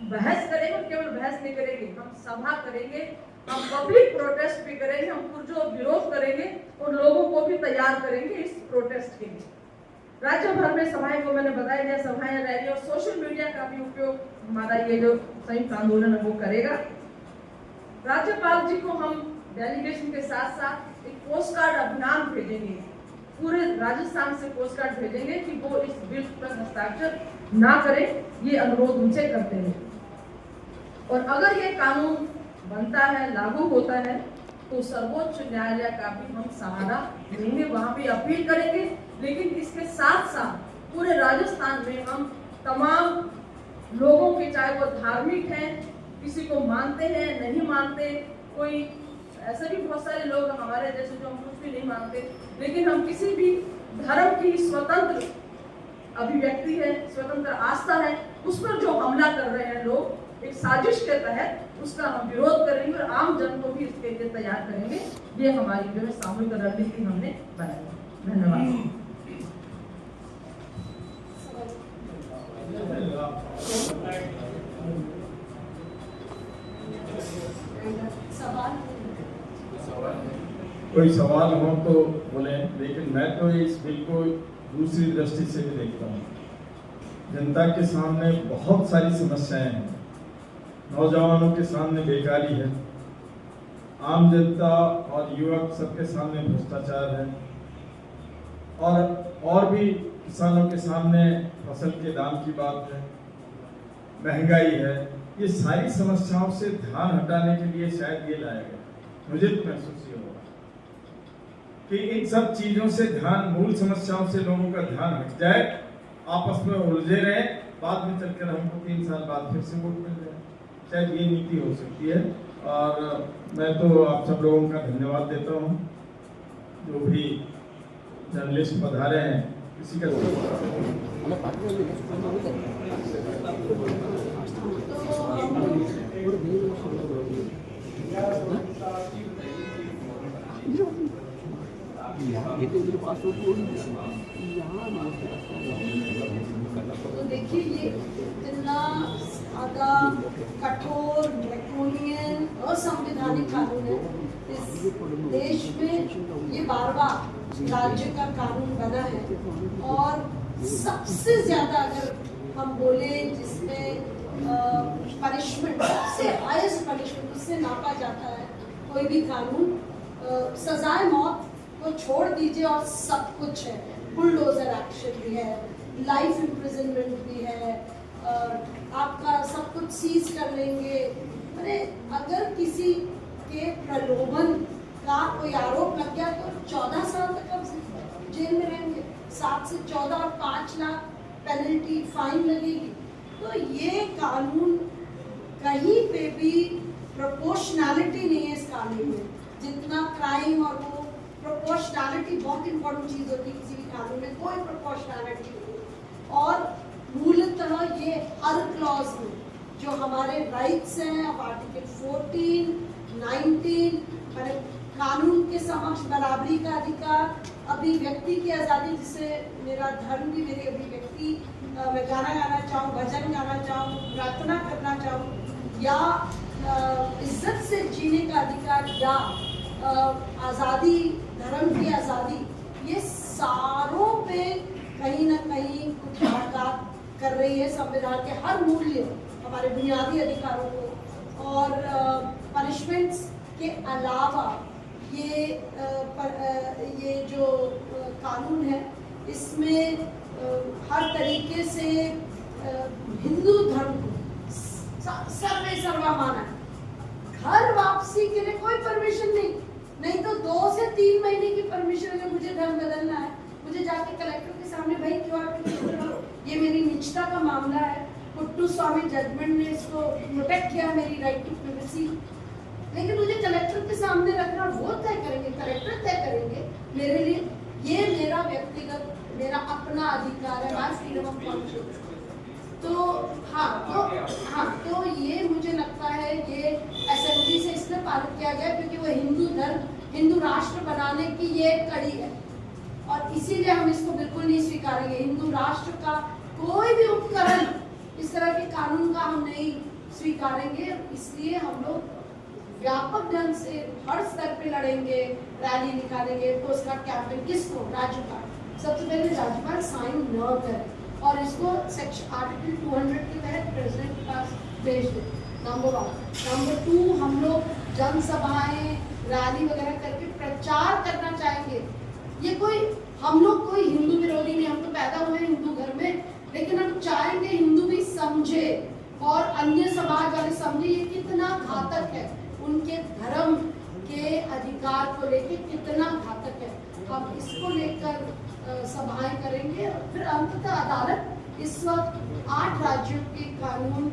बहस करेंगे, और केवल बहस नहीं करेंगे, हम सभा करेंगे, हम पब्लिक प्रोटेस्ट भी करेंगे, हम पुरजोर विरोध करेंगे और लोगों को भी तैयार करेंगे इस प्रोटेस्ट के लिए। राज्य भर में सभाएं को मैंने बताया गया, सभाएं, रैली और सोशल मीडिया का भी उपयोग हमारा ये जो संयुक्त आंदोलन है वो करेगा। राज्यपाल जी को हम डेलीगेशन के साथ साथ एक पोस्ट कार्ड अभियान भेजेंगे, पूरे राजस्थान से पोस्ट कार्ड भेजेंगे कि वो इस बिल पर हस्ताक्षर ना करें, ये अनुरोध उनसे करते हैं। और अगर ये कानून बनता है, लागू होता है, तो सर्वोच्च न्यायालय का भी हम सहारा लेंगे, वहां भी अपील करेंगे। लेकिन इसके साथ साथ पूरे राजस्थान में हम तमाम लोगों के, चाहे वो धार्मिक हैं, किसी को मानते हैं नहीं मानते, कोई ऐसे भी बहुत सारे लोग हमारे जैसे जो हम कुछ भी नहीं मानते, लेकिन हम किसी भी धर्म की स्वतंत्र अभिव्यक्ति है, स्वतंत्र आस्था है, उस पर जो हमला कर रहे हैं लोग एक साजिश के तहत, उसका हम विरोध करेंगे और आम जन को भी इसके लिए तैयार करेंगे। ये हमारी जो है सामूहिक रणनीति हमने बनाई। धन्यवाद। कोई सवाल हो तो बोले, लेकिन मैं तो इस बिल को दूसरी दृष्टि से भी देखता हूँ। जनता के सामने बहुत सारी समस्याएं हैं, नौजवानों के सामने बेकारी है, आम जनता और युवक सबके सामने भ्रष्टाचार है, और भी किसानों के सामने फसल के दाम की बात है, महंगाई है, ये सारी समस्याओं से ध्यान हटाने के लिए शायद ये लाया गया। मुझे तो महसूस ये होगा कि इन सब चीजों से ध्यान, मूल समस्याओं से लोगों का ध्यान हट जाए, आपस में उलझे रहे, बाद में चलकर हमको 3 साल बाद फिर से वोट मिल जाए। शायद ये नीति हो सकती है। और मैं तो आप सब लोगों का धन्यवाद देता हूँ, जो भी जर्नलिस्ट पधारे हैं, किसी का तो देखिए, ये इतना ज्यादा कठोर, ड्रैकोनियन, असंवैधानिक कानून है इस देश में। ये 12वां राज्य का कानून बना है और सबसे ज्यादा अगर हम बोले जिसमें पनिशमेंट, सबसे हाईएस्ट पनिशमेंट उससे नापा जाता है कोई भी कानून, सजाए मौत को छोड़ दीजिए और सब कुछ है। बुलडोजर एक्शन भी है, लाइफ इम्प्रिजनमेंट भी है, आपका सब कुछ सीज कर लेंगे। अरे अगर किसी के प्रलोभन का कोई आरोप लग गया तो 14 साल तक आप जेल में रहेंगे, 7 से 14 और 5 लाख पेनल्टी, फाइन लगेगी। तो ये कानून कहीं पे भी प्रोपोर्शनैलिटी नहीं है इस कानून में। जितना क्राइम और वो प्रोपोर्शनैलिटी बहुत इंपॉर्टेंट चीज होती है किसी भी कानून में, कोई प्रोपोर्शनैलिटी नहीं। और मूलतः ये हर क्लॉज में जो हमारे राइट्स हैं, अब आर्टिकल 14, 19, कानून के समक्ष बराबरी का अधिकार, अभिव्यक्ति की आज़ादी, जिससे मेरा धर्म भी मेरी अभिव्यक्ति, मैं गाना गाना चाहूँ, भजन गाना चाहूँ, प्रार्थना करना चाहूँ, या इज्जत से जीने का अधिकार, या आज़ादी, धर्म की आज़ादी, ये सारों पे कहीं ना कहीं कुठाघात कर रही है संविधान के हर मूल्य, हमारे बुनियादी अधिकारों को। और पनिशमेंट्स के अलावा ये जो कानून है इसमें हर तरीके से हिंदू धर्म को सर्वे सर्वा माना है। घर वापसी के लिए कोई परमिशन नहीं तो 2 से 3 महीने की परमिशन अगर मुझे धर्म बदलना है, मुझे जाके कलेक्टर के सामने भाई क्यों, ये मेरी निजता का मामला है, कुट्टू स्वामी जजमेंट ने इसको प्रोटेक्ट किया, मेरी राइट टू प्राइवेसी, लेकिन मुझे कलेक्टर के सामने रखना, वो तय करेंगे, कलेक्टर तय करेंगे मेरे लिए। ये मेरा व्यक्तिगत, मेरा अपना अधिकार है, माय फ्रीडम ऑफ कॉन्शियस। तो ये मुझे लगता है ये असेंबली से इसलिए पारित किया गया क्योंकि वो हिंदू धर्म, हिंदू राष्ट्र बनाने की ये एक कड़ी है और इसीलिए हम इसको बिल्कुल नहीं स्वीकारेंगे। हिंदू राष्ट्र का कोई भी उपकरण इस तरह के कानून का हम नहीं स्वीकारेंगे, इसलिए हम लोग व्यापक ढंग से हर स्तर पे लड़ेंगे, रैली निकालेंगे, पोस्ट कार्ड कैंपेन। किसको? राज्यपाल। सबसे पहले राज्यपाल साइन न करें और इसको सेक्शन आर्टिकल 200 के तहत प्रेसिडेंट के पास भेज दें, नंबर 1। नंबर 2, हम लोग जनसभाएं, रैली वगैरह करके प्रचार करना चाहेंगे। ये कोई, हम लोग कोई हिंदू विरोधी नहीं, हम तो पैदा हुए हिंदू घर में, लेकिन हम चाहेंगे हिंदू भी समझे और अन्य समाज वाले समझे ये कितना घातक है, उनके धर्म के अधिकार को लेके कितना घातक है। हम इसको लेकर सभाएं करेंगे और फिर अंततः अदालत, इस वक्त 8 राज्यों के कानून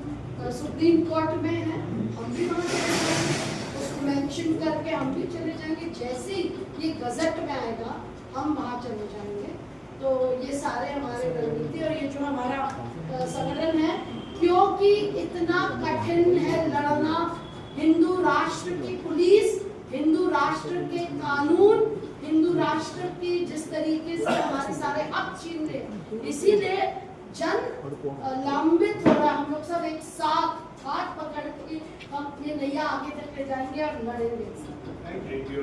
सुप्रीम कोर्ट में है, हम भी वहाँ चले जाएंगे, उसको मेंशन करके हम भी चले जाएंगे। जैसे ये गजट में आएगा हम वहाँ चले जाएंगे। तो ये सारे हमारे रणनीति और ये जो हमारा संगठन है, क्योंकि इतना कठिन है लड़ना हिंदू राष्ट्र की पुलिस, हिंदू राष्ट्र के कानून, हिंदू राष्ट्र की जिस तरीके से हमारे सारे हक छीन रहे, इसीलिए जन लंबित हो रहा। हम लोग सब एक साथ हाथ पकड़ के हम ये नैया आगे तक ले जाएंगे और लड़ेंगे। Thank you.